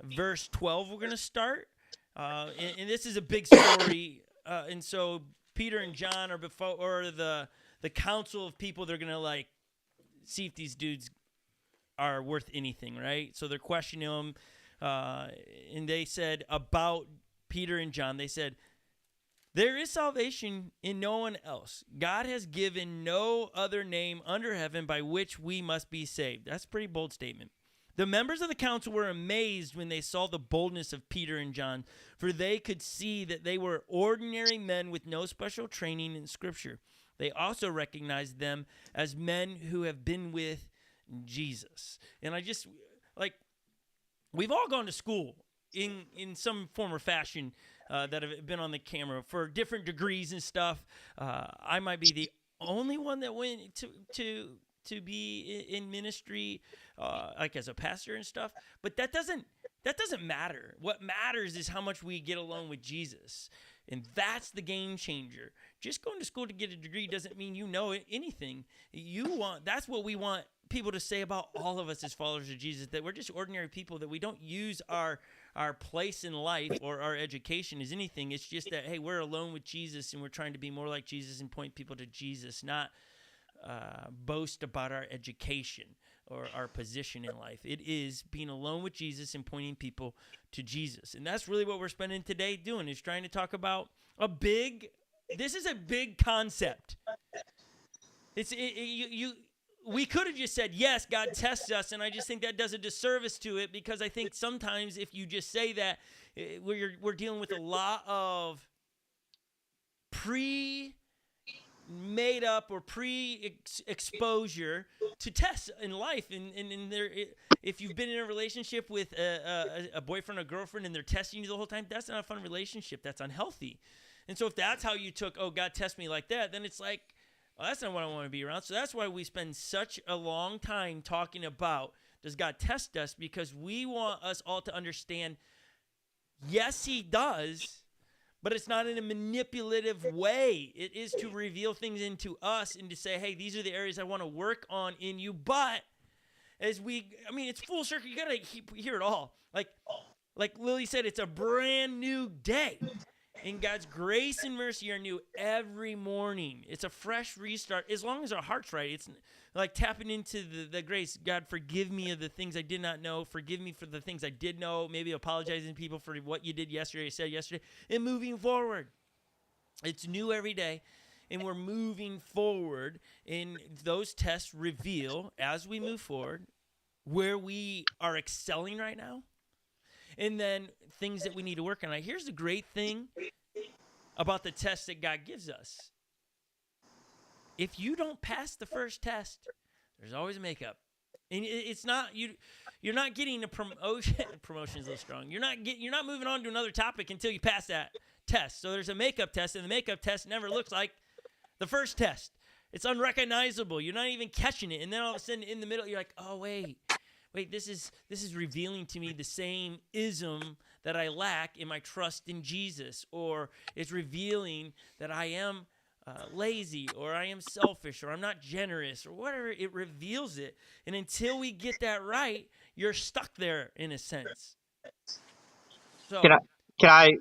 verse 12. We're going to start. And this is a big story. And so Peter and John are before the council of people. They're going to, like, see if these dudes are worth anything, right? So they're questioning them. And they said about Peter and John, they said, There is salvation in no one else. God has given no other name under heaven by which we must be saved. That's a pretty bold statement. The members of the council were amazed when they saw the boldness of Peter and John, for they could see that they were ordinary men with no special training in Scripture. They also recognized them as men who have been with Jesus. And I just, like, we've all gone to school in some form or fashion that have been on the camera for different degrees and stuff. I might be the only one that went to be in ministry, like as a pastor and stuff. But that doesn't matter. What matters is how much we get along with Jesus. And that's the game changer. Just going to school to get a degree doesn't mean you know anything. That's what we want people to say about all of us as followers of Jesus, that we're just ordinary people, that we don't use our place in life or our education as anything. It's just that, hey, we're alone with Jesus and we're trying to be more like Jesus and point people to Jesus, not boast about our education or our position in life. It is being alone with Jesus and pointing people to Jesus. And that's really what we're spending today doing, is trying to talk about this is a big concept. We could have just said, yes, God tests us, and I just think that does a disservice to it, because I think sometimes if you just say that, we're dealing with a lot of pre-made up or pre-exposure to tests in life. And if you've been in a relationship with a boyfriend or girlfriend and they're testing you the whole time, that's not a fun relationship. That's unhealthy. And so if that's how you took, oh, God tests me like that, then it's like, well, that's not what I want to be around. So that's why we spend such a long time talking about, does God test us? Because we want us all to understand, yes, he does, but it's not in a manipulative way. It is to reveal things into us and to say, hey, these are the areas I want to work on in you. But it's full circle. You got to hear it all. Like Lily said, it's a brand new day. And God's grace and mercy are new every morning. It's a fresh restart. As long as our heart's right, it's like tapping into the grace. God, forgive me of the things I did not know. Forgive me for the things I did know. Maybe apologizing to people for what you did yesterday, said yesterday, and moving forward. It's new every day, and we're moving forward. And those tests reveal, as we move forward, where we are excelling right now, and then things that we need to work on. Now, here's the great thing about the test that God gives us. If you don't pass the first test, there's always a makeup. And it's not you're not getting a promotion. Promotion is a little strong. You're not moving on to another topic until you pass that test. So there's a makeup test, and the makeup test never looks like the first test. It's unrecognizable. You're not even catching it. And then all of a sudden in the middle, you're like, oh, wait, this is revealing to me the same ism that I lack in my trust in Jesus, or it's revealing that I am lazy, or I am selfish, or I'm not generous, or whatever. It reveals it, and until we get that right, you're stuck there in a sense. So Can I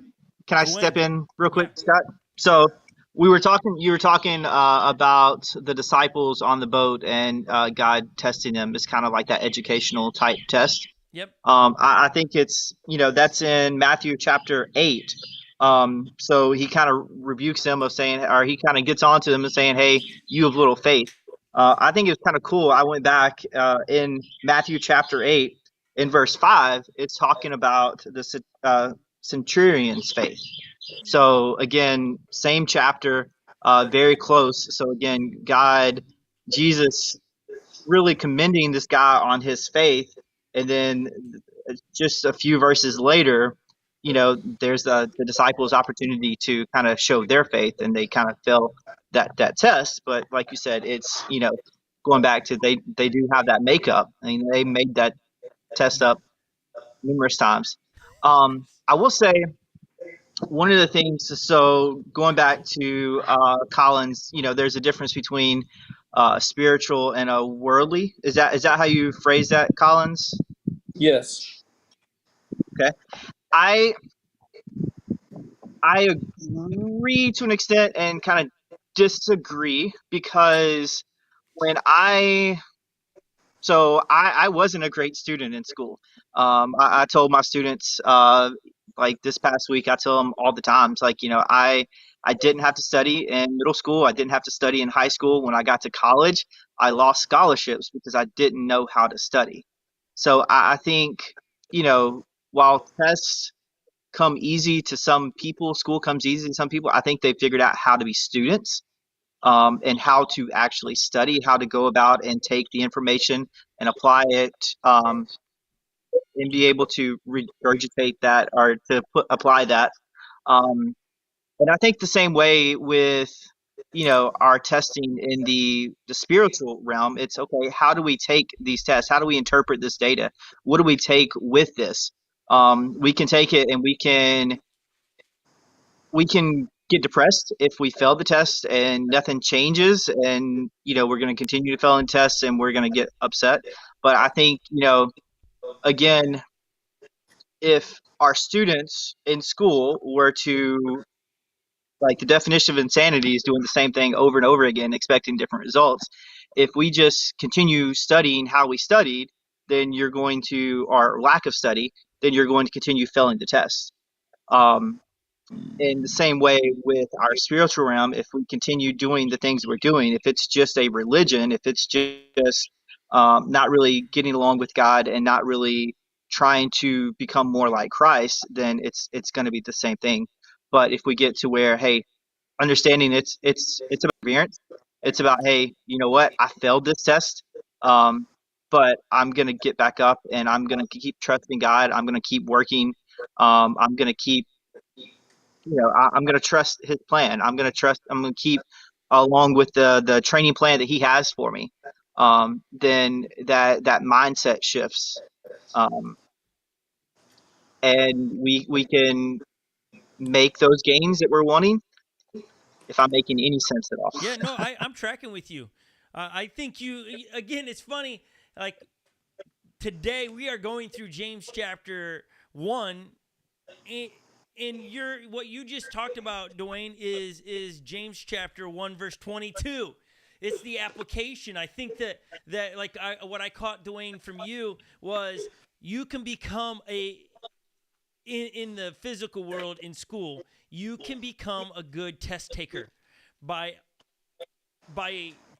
step in real quick, Scott? So you were talking about the disciples on the boat and God testing them. It's kind of like that educational type test. Yep. I think it's, that's in Matthew chapter 8. So he kind of rebukes them of saying, or he kind of gets onto them and saying, hey, you have little faith. I think it's kind of cool. I went back in Matthew chapter 8 in verse 5. It's talking about the centurion's faith. So again, same chapter, very close. So again, Jesus really commending this guy on his faith. And then just a few verses later, there's the disciples' opportunity to kind of show their faith, and they kind of fail that test. But like you said, it's, going back to they do have that makeup. I mean, they made that test up numerous times. I will say one of the things, so going back to Collins, there's a difference between spiritual and a worldly. Is that how you phrase that, Collins? Yes. Okay. I agree to an extent and kind of disagree, because when I wasn't a great student in school. I told my students, like this past week, I tell them all the time, it's like, I I didn't have to study in middle school. I didn't have to study in high school. When I got to college, I lost scholarships because I didn't know how to study. So I think, while tests come easy to some people, school comes easy to some people, I think they figured out how to be students, and how to actually study, how to go about and take the information and apply it, and be able to regurgitate that or to apply that. Um, and I think the same way with, our testing in the spiritual realm. It's okay. How do we take these tests? How do we interpret this data? What do we take with this? We can take it and we can get depressed if we fail the test and nothing changes, and we're going to continue to fail in tests and we're going to get upset. But I think, again, if our students in school were to, like, the definition of insanity is doing the same thing over and over again, expecting different results. If we just continue studying how we studied, then you're going to, or lack of study, then you're going to continue failing the test. Um, in the same way with our spiritual realm, if we continue doing the things we're doing, if it's just a religion, if it's just not really getting along with God and not really trying to become more like Christ, then it's going to be the same thing. But if we get to where, hey, understanding it's about perseverance, it's about, hey, you know what, I failed this test, but I'm going to get back up and I'm going to keep trusting God. I'm going to keep working. I'm going to keep I'm going to trust his plan. I'm going to keep along with the training plan that he has for me. Then that mindset shifts. Um, and we can make those gains that we're wanting, if I'm making any sense at all. Yeah, no, I'm tracking with you. I think again, it's funny. Like, today we are going through James chapter 1. And what you just talked about, Dewayne, is James chapter 1, verse 22. It's the application. I think that like what I caught, Dewayne, from you was you can become in the physical world in school, you can become a good test taker by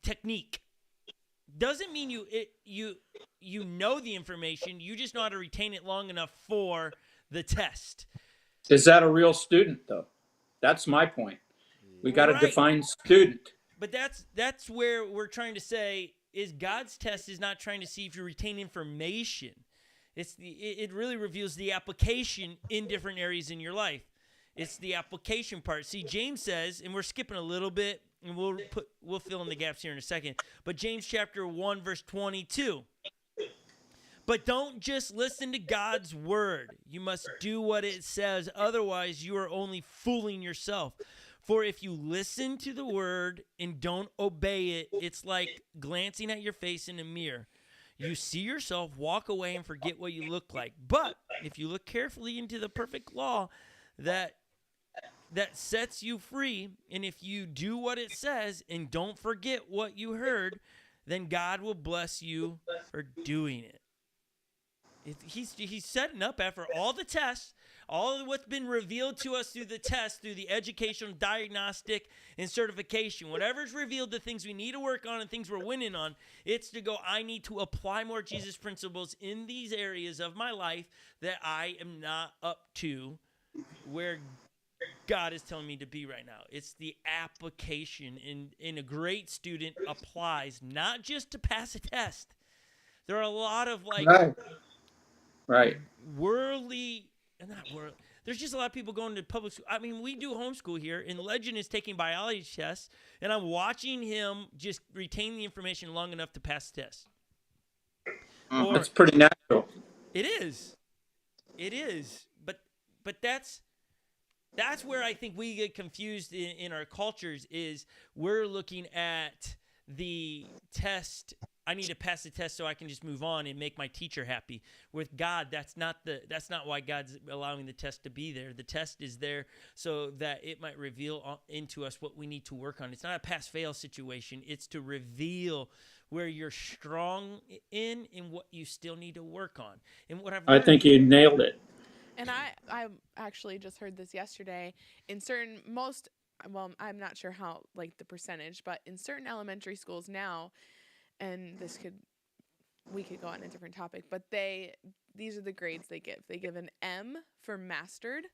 technique. Doesn't mean you know the information. You just know how to retain it long enough for the test. Is that a real student, though? That's my point. We got to define student. But that's where we're trying to say is God's test is not trying to see if you retain information. It really reveals the application in different areas in your life. It's the application part. See, James says, and we're skipping a little bit, and we'll fill in the gaps here in a second. But James chapter 1, verse 22. But don't just listen to God's word. You must do what it says. Otherwise, you are only fooling yourself. For if you listen to the word and don't obey it, it's like glancing at your face in a mirror. You see yourself, walk away, and forget what you look like. But if you look carefully into the perfect law that sets you free, and if you do what it says and don't forget what you heard, then God will bless you for doing it. He's setting up after all the tests, all of what's been revealed to us through the test, through the educational, diagnostic, and certification. Whatever's revealed, the things we need to work on and things we're winning on, it's to go, I need to apply more Jesus principles in these areas of my life that I am not up to where God is telling me to be right now. It's the application, and a great student applies not just to pass a test. There are a lot of Right. There's just a lot of people going to public school. I mean, we do homeschool here, and Legend is taking biology tests, and I'm watching him just retain the information long enough to pass the test. That's pretty natural. It is. But that's where I think we get confused in our cultures is we're looking at the test. I need to pass the test so I can just move on and make my teacher happy. With God, that's not why God's allowing the test to be there. The test is there so that it might reveal into us what we need to work on. It's not a pass-fail situation. It's to reveal where you're strong in and what you still need to work on. And what I think you nailed it. And I actually just heard this yesterday. In certain, most well, I'm not sure how, like, the percentage, but in certain elementary schools now, and we could go on a different topic, but these are the grades they give. They give an M for mastered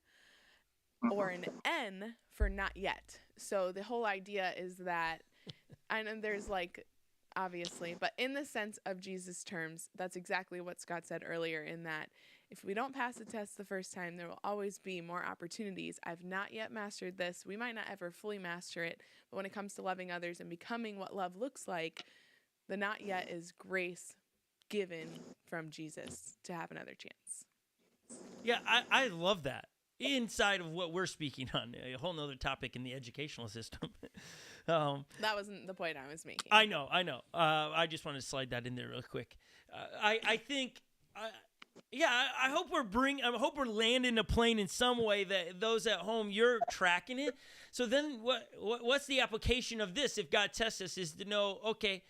or an N for not yet. So the whole idea is that, I know there's like, obviously, but in the sense of Jesus' terms, that's exactly what Scott said earlier, in that if we don't pass the test the first time, there will always be more opportunities. I've not yet mastered this. We might not ever fully master it, but when it comes to loving others and becoming what love looks like, the not yet is grace given from Jesus to have another chance. Yeah, I love that. Inside of what we're speaking on, a whole nother topic in the educational system. That wasn't the point I was making. I know. I just wanted to slide that in there real quick. I think, I hope I hope we're landing a plane in some way that those at home, you're tracking it. So then, what's the application of this? If God tests us, is to know, okay,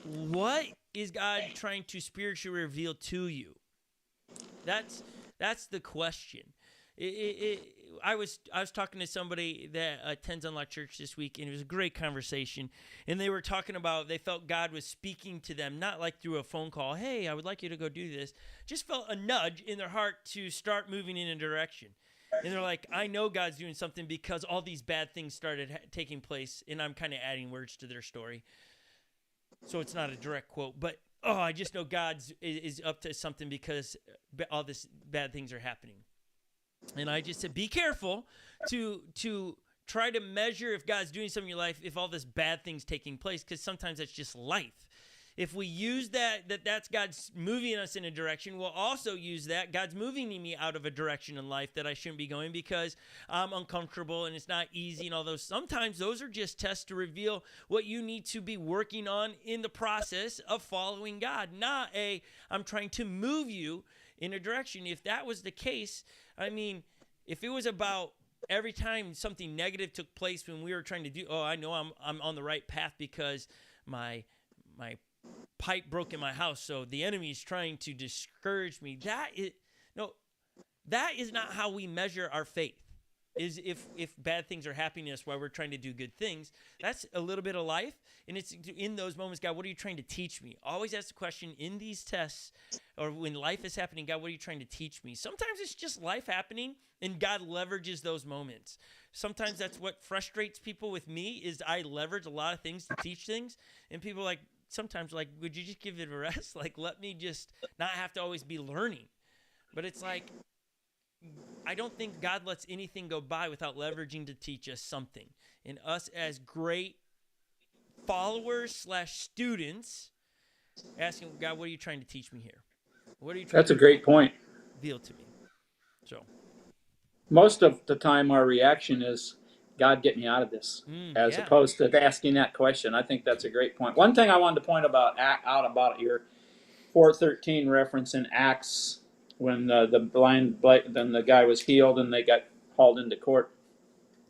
what is God trying to spiritually reveal to you? That's the question. I was talking to somebody that attends Unlocked Church this week, and it was a great conversation. And they were talking about, they felt God was speaking to them, not like through a phone call, hey, I would like you to go do this. Just felt a nudge in their heart to start moving in a direction. And they're like, I know God's doing something because all these bad things started taking place, and I'm kind of adding words to their story. So it's not a direct quote, but I just know God's is up to something because all this bad things are happening. And I just said, be careful to try to measure if God's doing something in your life, if all this bad thing's taking place, because sometimes that's just life. If we use that's God's moving us in a direction, we'll also use that God's moving me out of a direction in life that I shouldn't be going because I'm uncomfortable and it's not easy and all those. Sometimes those are just tests to reveal what you need to be working on in the process of following God, not I'm trying to move you in a direction. If that was the case, I mean, if it was about every time something negative took place when we were trying to do, I know I'm on the right path because my pipe broke in my house, so the enemy is trying to discourage me. That is not how we measure our faith. Is if bad things are happening to us while we're trying to do good things. That's a little bit of life, and it's in those moments, God, what are you trying to teach me? Always ask the question in these tests or when life is happening, God, what are you trying to teach me? Sometimes it's just life happening, and God leverages those moments. Sometimes that's what frustrates people with me is I leverage a lot of things to teach things, and people are sometimes would you just give it a rest? Let me just not have to always be learning. But it's I don't think God lets anything go by without leveraging to teach us something. And us as great followers / students asking God, what are you trying to teach me here? What are you trying That's a great point. reveal to me? So Most of the time our reaction is, God, get me out of this, as opposed to asking that question. I think that's a great point. One thing I wanted to point out about your 4:13 reference in Acts, when then the guy was healed and they got hauled into court.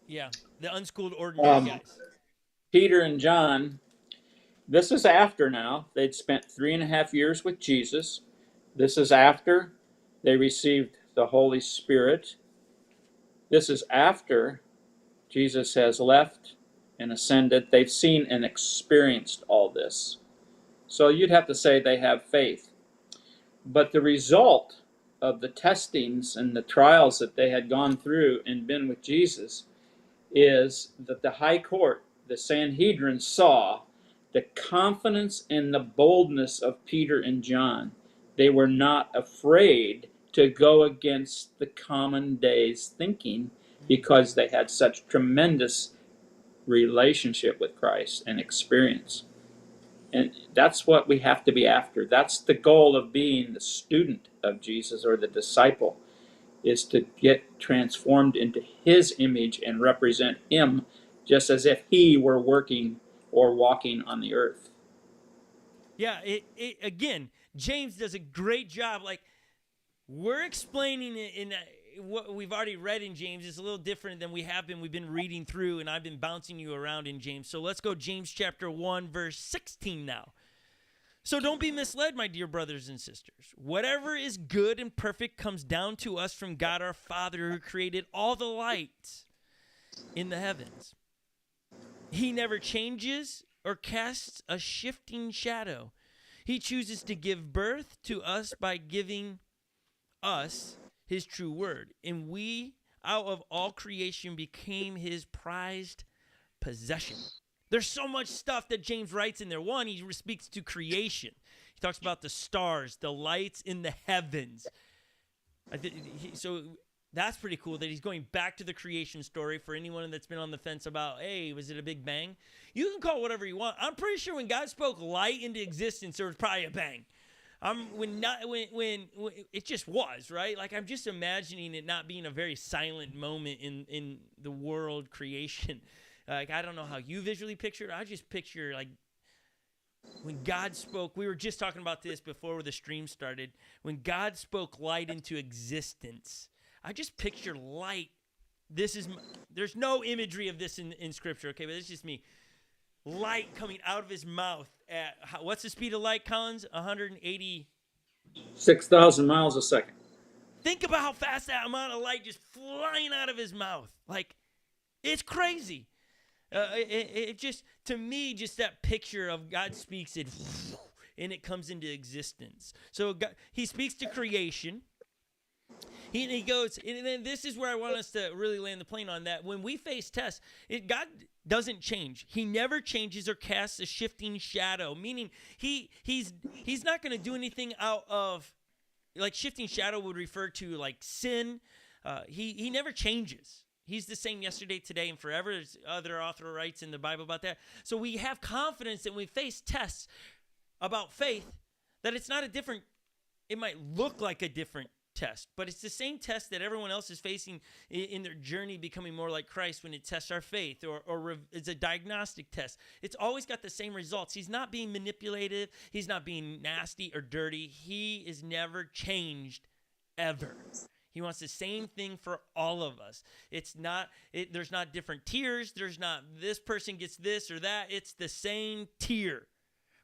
Yeah, the unschooled ordinary guys. Peter and John, this is after now. They'd spent 3.5 years with Jesus. This is after they received the Holy Spirit. This is after Jesus has left and ascended. They've seen and experienced all this. So you'd have to say they have faith. But the result of the testings and the trials that they had gone through and been with Jesus is that the high court, the Sanhedrin, saw the confidence and the boldness of Peter and John. They were not afraid to go against the common day's thinking because they had such tremendous relationship with Christ and experience. And that's what we have to be after. That's the goal of being the student of Jesus or the disciple, is to get transformed into his image and represent him just as if he were working or walking on the earth. Yeah, again, James does a great job. We're explaining it in what we've already read in James is a little different than we've been reading through, and I've been bouncing you around in James. So let's go James chapter 1, verse 16 now. So don't be misled, my dear brothers and sisters. Whatever is good and perfect comes down to us from God our Father, who created all the light in the heavens. He never changes or casts a shifting shadow. He chooses to give birth to us by giving us his true word. And we, out of all creation, became his prized possession. There's so much stuff that James writes in there. One, he speaks to creation. He talks about the stars, the lights in the heavens. So that's pretty cool that he's going back to the creation story for anyone that's been on the fence about, hey, was it a big bang? You can call it whatever you want. I'm pretty sure when God spoke light into existence, there was probably a bang. When it just was, right? Like, I'm just imagining it not being a very silent moment in the world creation. Like, I don't know how you visually picture it. I just picture, like, when God spoke, we were just talking about this before the stream started. When God spoke light into existence, I just picture light. There's no imagery of this in Scripture, okay? But it's just me. Light coming out of his mouth at, what's the speed of light, Collins? 180. 6,000 miles a second. Think about how fast that amount of light just flying out of his mouth. Like, it's crazy. It just, to me, just that picture of God speaks it, and it comes into existence. So God, he speaks to creation. He goes, and then this is where I want us to really land the plane on that. When we face tests, God doesn't change. He never changes or casts a shifting shadow, meaning he's not going to do anything out of, like, shifting shadow would refer to, like, sin. He never changes. He's the same yesterday, today, and forever. There's other author writes in the Bible about that. So we have confidence that when we face tests about faith, that it's not a different, it might look like a different test, but it's the same test that everyone else is facing in their journey becoming more like Christ when it tests our faith, or it's a diagnostic test. It's always got the same results. He's not being manipulative. He's not being nasty or dirty. He is never changed ever. He wants the same thing for all of us. There's not different tiers. There's not this person gets this or that. It's the same tier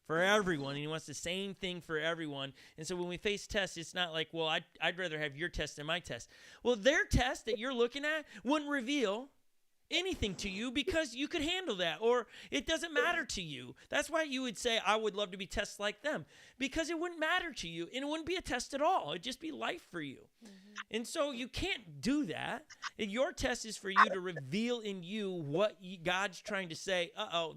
for everyone, and he wants the same thing for everyone. And so when we face tests, it's not like, well, I'd rather have your test than my test. Well, their test that you're looking at wouldn't reveal anything to you because you could handle that, or it doesn't matter to you. That's why you would say, I would love to be tested like them, because it wouldn't matter to you, and it wouldn't be a test at all. It'd just be life for you. And so you can't do that. And your test is for you to reveal in you what God's trying to say.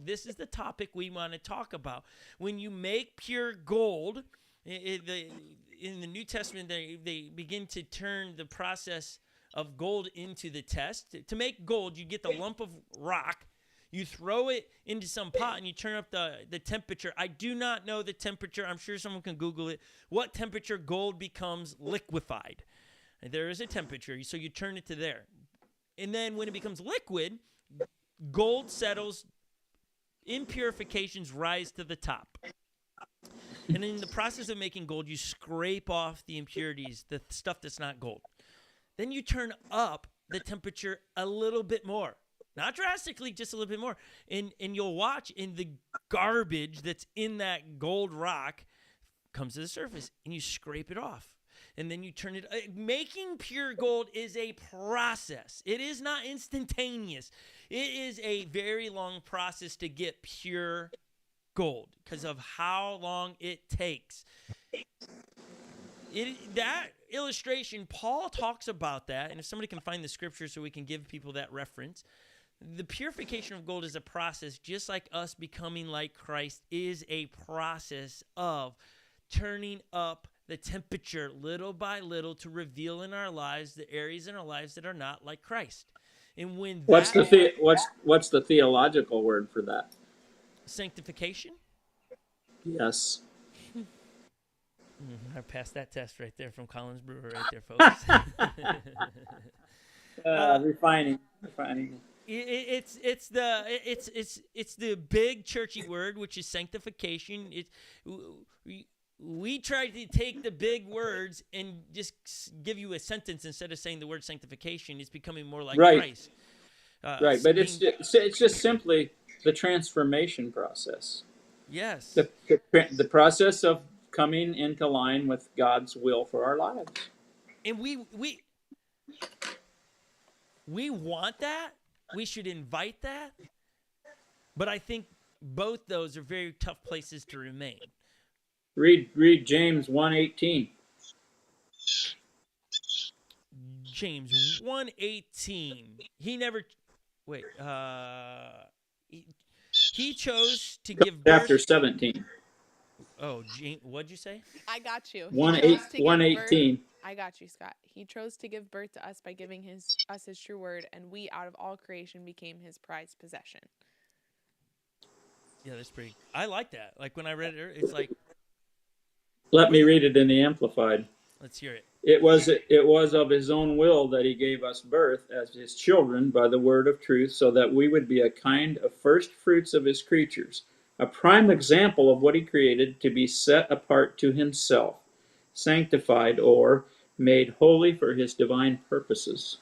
This is the topic we want to talk about. When you make pure gold, in the New Testament, they begin to turn the process of gold into the test. To make gold, you get the lump of rock, you throw it into some pot, and you turn up the temperature. I do not know the temperature. I'm sure someone can Google it. What temperature gold becomes liquefied? And there is a temperature, so you turn it to there. And then when it becomes liquid, gold settles, impurifications rise to the top. And in the process of making gold, you scrape off the impurities, the stuff that's not gold. Then you turn up the temperature a little bit more. Not drastically, just a little bit more. And you'll watch, and the garbage that's in that gold rock comes to the surface, and you scrape it off. And then you turn it. Making pure gold is a process. It is not instantaneous. It is a very long process to get pure gold because of how long it takes. That illustration, Paul talks about that, and if somebody can find the scripture so we can give people that reference, the purification of gold is a process, just like us becoming like Christ is a process of turning up the temperature little by little to reveal in our lives the areas in our lives that are not like Christ. And when what's the theological word for that? Sanctification? Yes. I passed that test right there from Collins Brewer right there, folks. Refining. It's the big churchy word, which is sanctification. We try to take the big words and just give you a sentence instead of saying the word sanctification. It's becoming more like Christ. Right, but it's just simply the transformation process. Yes. The process of coming into line with God's will for our lives. And we want that. we should invite that. But I think both those are very tough places to remain. Read James 1:18. James 1:18. He never wait. He chose to give birth. Chapter 17. Oh, what'd you say? I got you. He 1:8 chose to give 1:18. birth- I got you, Scott. He chose to give birth to us by giving us his true word, and we out of all creation became his prized possession. Yeah, that's pretty. I like that. Like when I read it, it's like, Let me read it in the Amplified. let's hear it. It was of his own will that he gave us birth as his children by the word of truth, so that we would be a kind of first fruits of his creatures, a prime example of what he created to be set apart to himself, sanctified or made holy for his divine purposes.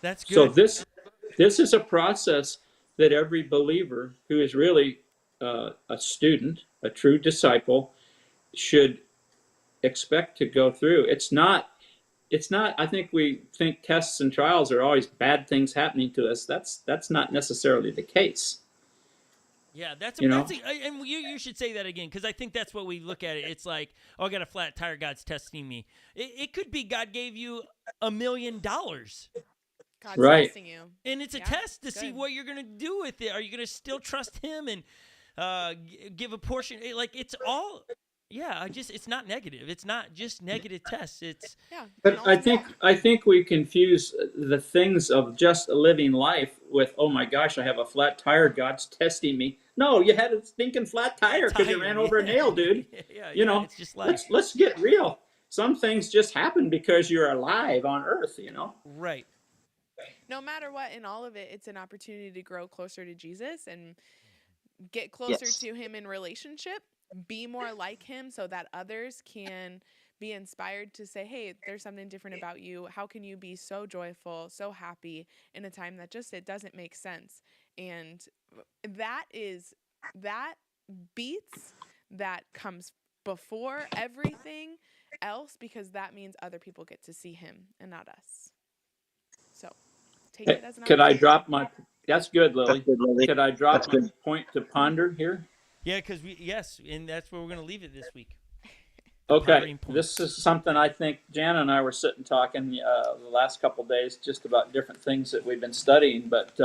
That's good. So this is a process that every believer who is really a student, a true disciple, should expect to go through. It's not, I think we think tests and trials are always bad things happening to us. That's not necessarily the case. Yeah, and you should say that again, because I think that's what we look at it. It's like, oh, I got a flat tire, God's testing me. It could be God gave you $1 million. God's Right. testing you. And it's a Yeah, test to it's see good. what you're going to do with it. Are you going to still trust him and give a portion? It's all, it's not negative. It's not just negative tests. It's, Yeah. But and I think we confuse the things of just living life with, oh my gosh, I have a flat tire, God's testing me. No, you had a stinking flat tire because you ran over a nail, dude. You know, it's just like, let's get real. Some things just happen because you're alive on Earth. right. no matter what, in all of it, it's an opportunity to grow closer to Jesus and get closer Yes. to him in relationship, be more like him so that others can be inspired to say, hey, there's something different about you. How can you be so joyful, so happy in a time that just, it doesn't make sense? And that beats, that comes before everything else, because that means other people get to see him and not us. So take it as an Could I opportunity. drop my? That's good, Lily. That's good, Lily. Could I drop That's my good. point to ponder here? Yeah, because and that's where we're going to leave it this week. Okay, Pondering point. this is something I think Jan and I were sitting talking the last couple of days just about different things that we've been studying. But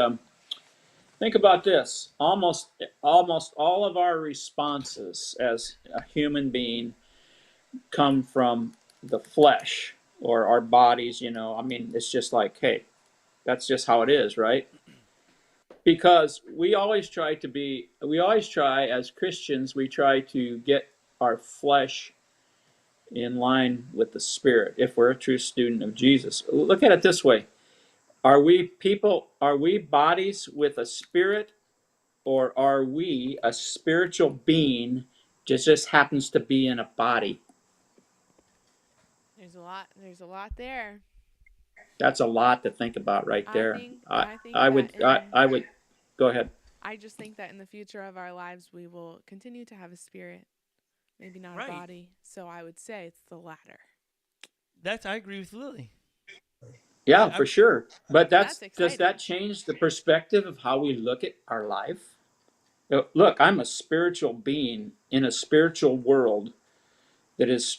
think about this: almost all of our responses as a human being come from the flesh or our bodies. I mean, it's just like, hey, that's just how it is, right? Because we always try as Christians, we try to get our flesh in line with the spirit if we're a true student of Jesus. Look at it this way. Are we bodies with a spirit, or are we a spiritual being just happens to be in a body? There's a lot there. That's a lot to think about right there. I would go ahead. I just think that in the future of our lives, we will continue to have a spirit, maybe not Right. a body. So I would say it's the latter. I agree with Lily. Yeah, for sure. But That's does exciting. that change the perspective of how we look at our life? Look, I'm a spiritual being in a spiritual world that is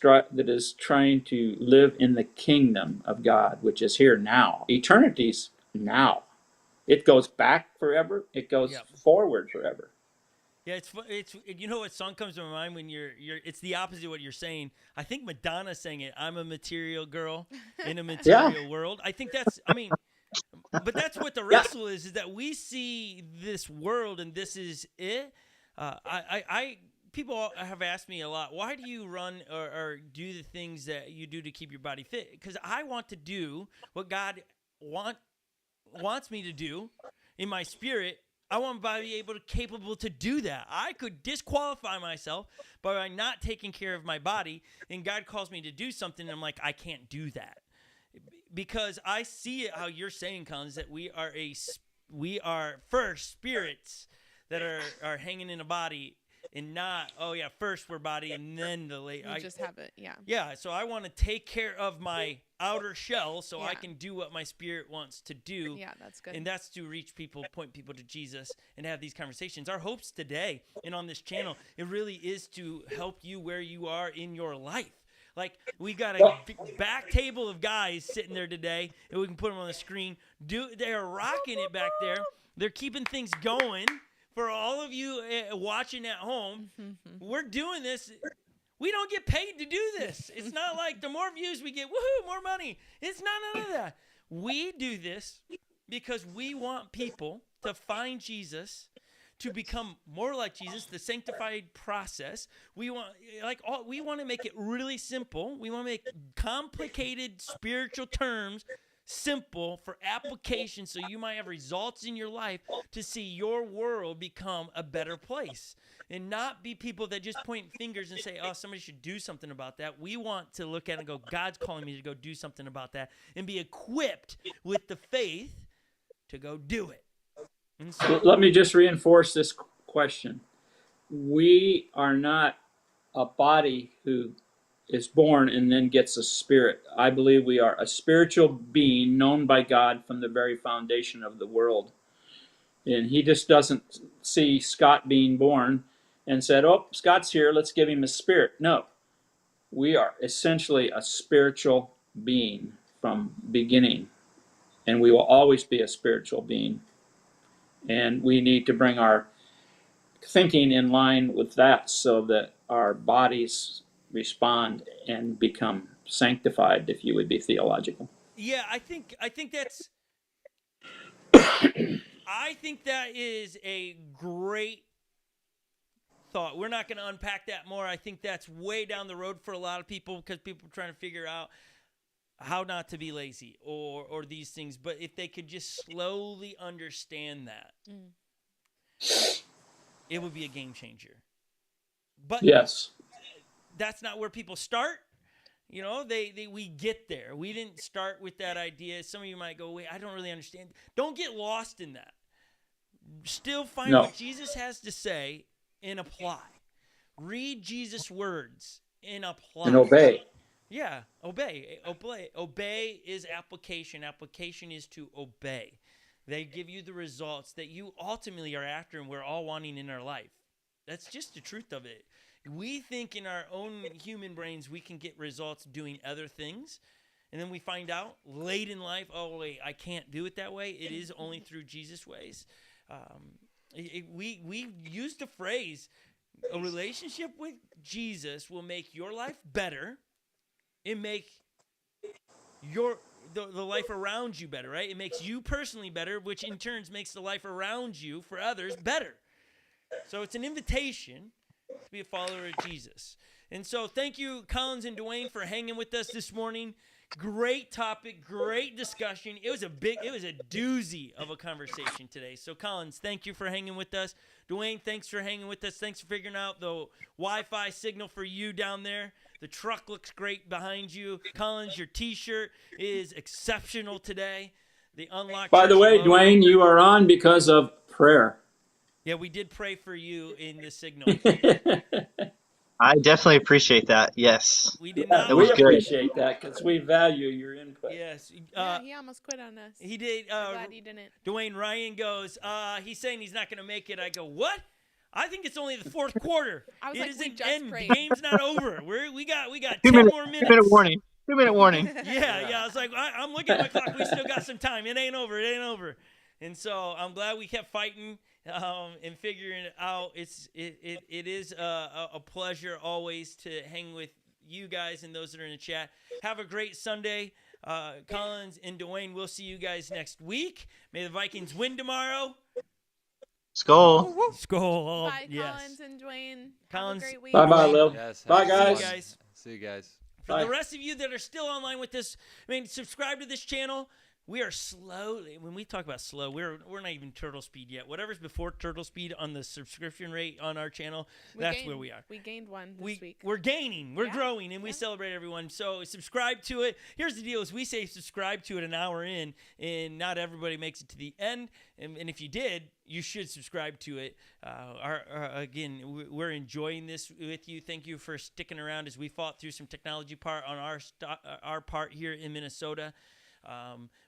trying to live in the kingdom of God, which is here now. Eternity's now. It goes back forever. It goes forward forever. Yeah, it's what song comes to my mind when you're it's the opposite of what you're saying. I think Madonna sang it. I'm a material girl in a material world. I think but that's what the wrestle is that we see this world and this is it. People have asked me a lot, why do you run or do the things that you do to keep your body fit? Because I want to do what God wants me to do in my spirit. I want to be capable to do that. I could disqualify myself by not taking care of my body, and God calls me to do something, and I'm like, I can't do that. Because I see it how you're saying, Collins, that we are first spirits that are hanging in a body, and not, oh yeah, first we're body and then the late. You just have it. Yeah. Yeah, so I want to take care of my outer shell so I Yeah. can do what my spirit wants to do. Yeah, that's good. And that's to reach people, point people to Jesus, and have these conversations. Our hopes today and on this channel, it really is to help you where you are in your life. Like, we got a back table of guys sitting there today, and we can put them on the screen. They're rocking it back there. They're keeping things going. For all of you watching at home, we're doing this. We don't get paid to do this. It's not like the more views we get, woohoo, more money. It's not none of that. We do this because we want people to find Jesus, to become more like Jesus, the sanctified process. We want to make it really simple. We want to make complicated spiritual terms simple for application, so you might have results in your life to see your world become a better place, and not be people that just point fingers and say, oh, somebody should do something about that. We want to look at it and go, God's calling me to go do something about that, and be equipped with the faith to go do it. And so, Let me just reinforce this question. We are not a body who is born and then gets a spirit. I believe we are a spiritual being known by God from the very foundation of the world. And he just doesn't see Scott being born and said, oh, Scott's here, let's give him a spirit. No, we are essentially a spiritual being from beginning. And we will always be a spiritual being. And we need to bring our thinking in line with that so that our bodies respond and become sanctified, if you would be theological. yeah, I think that's I think that is a great thought. We're not going to unpack that more. I think that's way down the road for a lot of people, because people are trying to figure out how not to be lazy or these things. But if they could just slowly understand that, it would be a game changer. But Yes. that's not where people start. You know, we get there. We didn't start with that idea. Some of you might go, wait, I don't really understand. Don't get lost in that. Still find No. what Jesus has to say and apply. Read Jesus' words and apply. And obey. Yeah, obey. Obey is application. Application is to obey. They give you the results that you ultimately are after and we're all wanting in our life. That's just the truth of it. We think in our own human brains we can get results doing other things. And then we find out late in life, oh, wait, I can't do it that way. It is only through Jesus' ways. We use the phrase, a relationship with Jesus will make your life better. It make the life around you better, right? It makes you personally better, which in turn makes the life around you for others better. So it's an invitation to be a follower of Jesus. And so thank you, Collins and Dewayne, for hanging with us this morning. Great topic, great discussion. It was a doozy of a conversation today. So Collins, thank you for hanging with us. Dewayne, thanks for hanging with us. Thanks for figuring out the Wi-Fi signal for you down there. The truck looks great behind you. Collins, your t-shirt is exceptional today. The Unlocked By the Church way, logo. Dewayne, you are on because of prayer. Yeah, we did pray for you in the signal. I definitely appreciate that. Yes. We did not. That was We good. appreciate that because we value your input. Yes. Yeah, he almost quit on us. He did. I'm glad he didn't. Dewayne Ryan goes, he's saying he's not going to make it. I go, what? I think it's only the fourth quarter. I was It like, isn't we just end. The prayed. game's not over. We got 10 2 minute, more 2 minutes. minute warning. 2 minute warning. Yeah. I was like, I'm looking at my clock. We still got some time. It ain't over. And so I'm glad we kept fighting and figuring it out. It is a pleasure always to hang with you guys and those that are in the chat. Have a great Sunday. Collins and Dewayne, we'll see you guys next week. May the Vikings win tomorrow. Skull. Skol. Bye, Yes. Collins and Dwayne. Collins- Have a great week. Bye-bye, Lil. Yes. Bye, have a good guys. one. See you guys. See you guys. For Bye. the rest of you that are still online with us, subscribe to this channel. We are slowly, when we talk about slow, we're not even turtle speed yet. Whatever's before turtle speed on the subscription rate on our channel, that's where we are. We gained one this week. We're gaining, we're Yeah, growing, and we yeah. celebrate everyone. So subscribe to it. Here's the deal: is we say subscribe to it an hour in, and not everybody makes it to the end. And if you did, you should subscribe to it. Again, we're enjoying this with you. Thank you for sticking around as we fought through some technology part on our part here in Minnesota.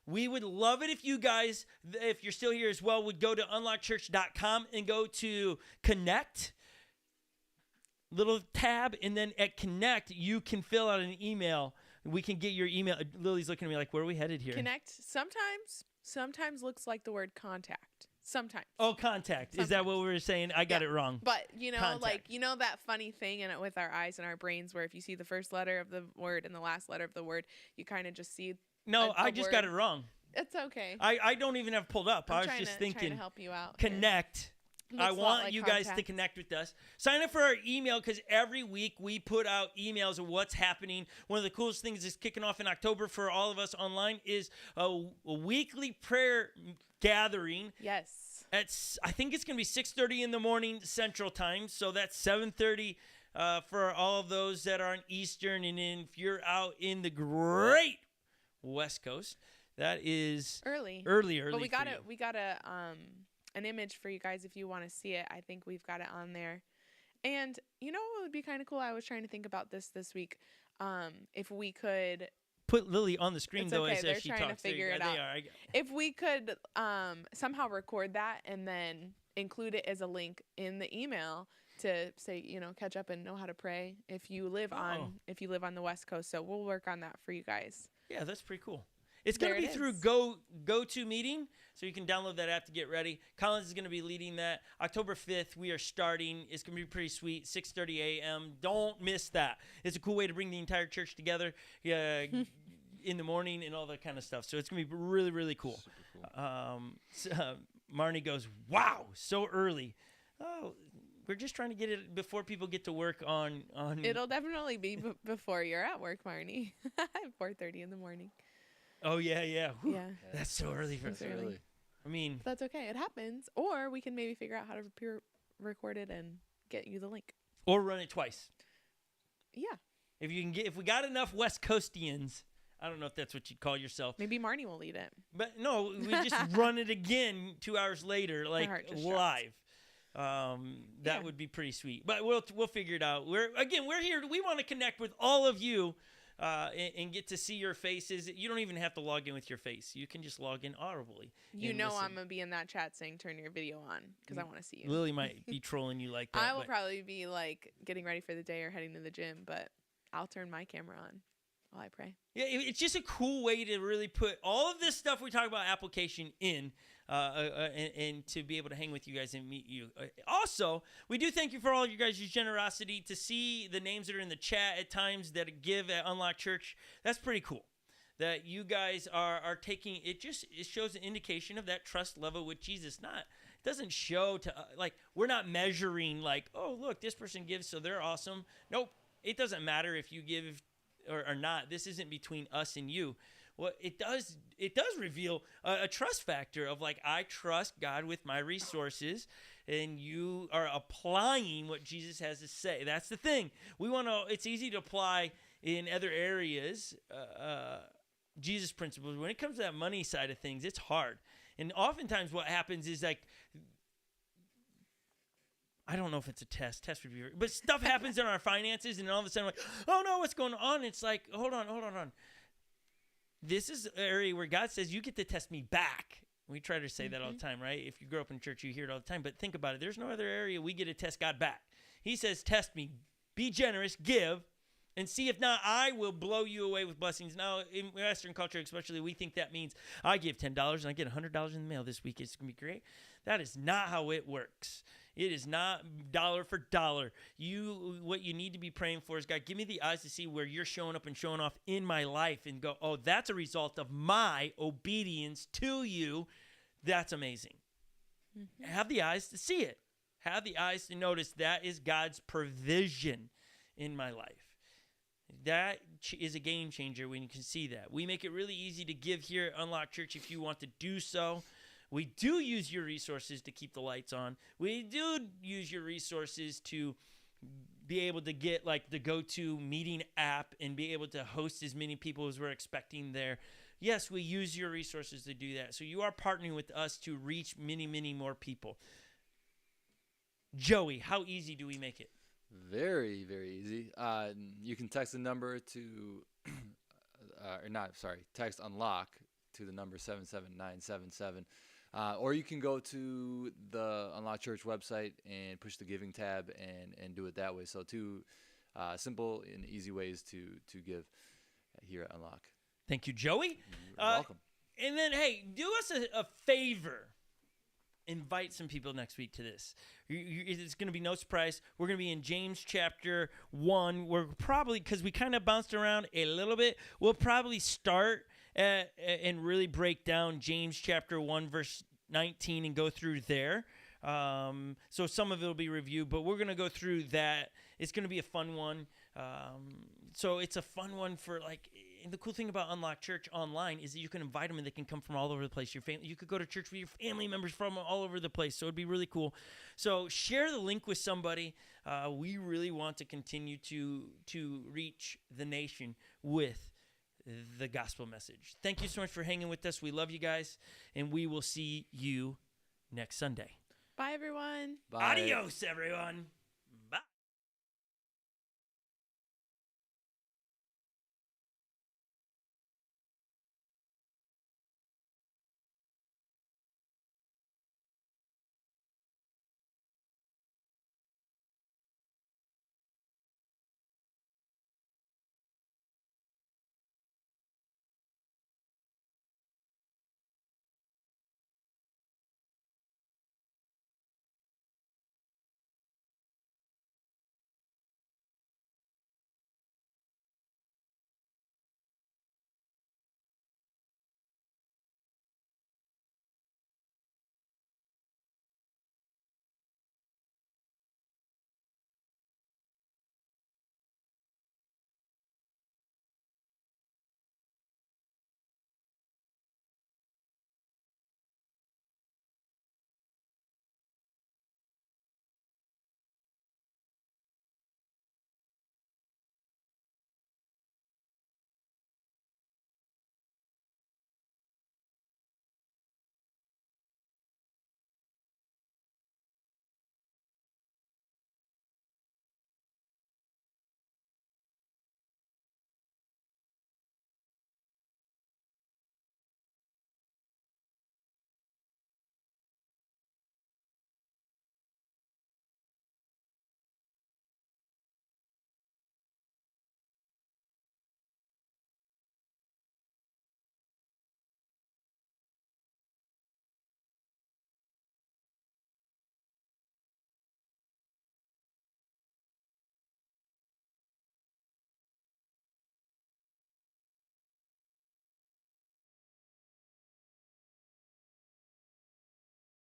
We would love it if you guys, if you're still here as well, would go to unlockchurch.com and go to Connect, little tab, and then at Connect, you can fill out an email. We can get your email. Lily's looking at me like, where are we headed here? Connect sometimes looks like the word contact. Sometimes. Oh, contact. Is that what we were saying? I got it wrong. But, you know, Contact. like, you know that funny thing with our eyes and our brains where if you see the first letter of the word and the last letter of the word, you kind of just see No, I I just got it wrong. It's okay. I don't even have it pulled up. I was trying just trying thinking to help you out. here. Connect. Looks I a lot want like you guys to contact. connect with us. Sign up for our email because every week we put out emails of what's happening. One of the coolest things is kicking off in October for all of us online is a weekly prayer gathering. Yes. I think it's going to be 6:30 in the morning Central Time, so that's 7:30 for all of those that are on Eastern. And then if you're out in the great West Coast, that is Early. early But we got for it. We got an image for you guys if you want to see it. I think we've got it on there. And you know what would be kind of cool? I was trying to think about this week. If we could, Put Lily on the screen It's though okay, as they're she trying to talks. There you figure go. it They out. are. if we could somehow record that and then include it as a link in the email to say, you know, catch up and know how to pray if you live on the West Coast. So we'll work on that for you guys. Yeah, that's pretty cool. It's going to There be it through is. GoToMeeting, so you can download that app to get ready. Collins is going to be leading that. October 5th, we are starting. It's going to be pretty sweet, 6:30 a.m. Don't miss that. It's a cool way to bring the entire church together in the morning and all that kind of stuff. So it's going to be really, really cool. Marnie goes, wow, so early. Oh, we're just trying to get it before people get to work on. It'll definitely be before you're at work, Marnie. 4:30 in the morning. Oh, yeah. Whew. Yeah. That's so early for That's early. I mean, That's okay. It happens. Or we can maybe figure out how to record it and get you the link. or run it twice. Yeah. If we got enough West Coastians, I don't know if that's what you'd call yourself, Maybe Marnie will lead it. but no, we just run it again 2 hours later, like heart just dropped. live. That Yeah. would be pretty sweet. But we'll figure it out. We're here. We want to connect with all of you. And get to see your faces. You don't even have to log in with your face. You can just log in audibly. You and know listen. I'm going to be in that chat saying turn your video on because I want to see you. Lily might be trolling you like that. I will but probably be like getting ready for the day or heading to the gym, but I'll turn my camera on while I pray. Yeah, it's just a cool way to really put all of this stuff we talk about application in, and to be able to hang with you guys and meet you. Also, we do thank you for all you guys' generosity. To see the names that are in the chat at times that give at Unlock Church, that's pretty cool. That you guys are taking it. It shows an indication of that trust level with Jesus. It doesn't show to like we're not measuring like, oh look, this person gives so they're awesome. Nope, it doesn't matter if you give or not. This isn't between us and you. Well, it does reveal a trust factor of like, I trust God with my resources, and you are applying what Jesus has to say. That's the thing. It's easy to apply in other areas, Jesus principles. When it comes to that money side of things, it's hard. And oftentimes what happens is like, I don't know if it's a test would be, but stuff happens in our finances, and all of a sudden, like, oh no, what's going on? It's like, hold on. This is an area where God says you get to test me back. We try to say that all the time, right? If you grow up in church, you hear it all the time. But think about it. There's no other area we get to test God back. He says, test me, be generous, give, and see if not, I will blow you away with blessings. Now, in Western culture especially, we think that means I give $10 and I get $100 in the mail this week. It's going to be great. That is not how it works. It is not dollar for dollar. What you need to be praying for is, God, give me the eyes to see where you're showing up and showing off in my life and go, oh, that's a result of my obedience to you. That's amazing. Mm-hmm. Have the eyes to see it. Have the eyes to notice that is God's provision in my life. That is a game changer when you can see that. We make it really easy to give here at Unlock Church if you want to do so. We do use your resources to keep the lights on. We do use your resources to be able to get like the go-to meeting app and be able to host as many people as we're expecting there. Yes, we use your resources to do that. So you are partnering with us to reach many, many more people. Joey, how easy do we make it? Very, very easy. You can text the number to, text unlock to the number 77977. Or you can go to the Unlock Church website and push the giving tab and do it that way. So two simple and easy ways to give here at Unlock. Thank you, Joey. You're welcome. And then, hey, do us a favor. Invite some people next week to this. It's going to be no surprise. We're going to be in James chapter 1. We're probably, because we kind of bounced around a little bit, we'll probably start and really break down James chapter 1, verse 19 and go through there. So some of it will be reviewed, but we're going to go through that. It's going to be a fun one. So it's a fun one for like, and the cool thing about Unlock Church online is that you can invite them and they can come from all over the place. Your family, you could go to church with your family members from all over the place. So it'd be really cool. So share the link with somebody. We really want to continue to reach the nation with the gospel message. Thank you so much for hanging with us. We love you guys, and we will see you next Sunday. Bye, everyone. Bye. Adios, everyone.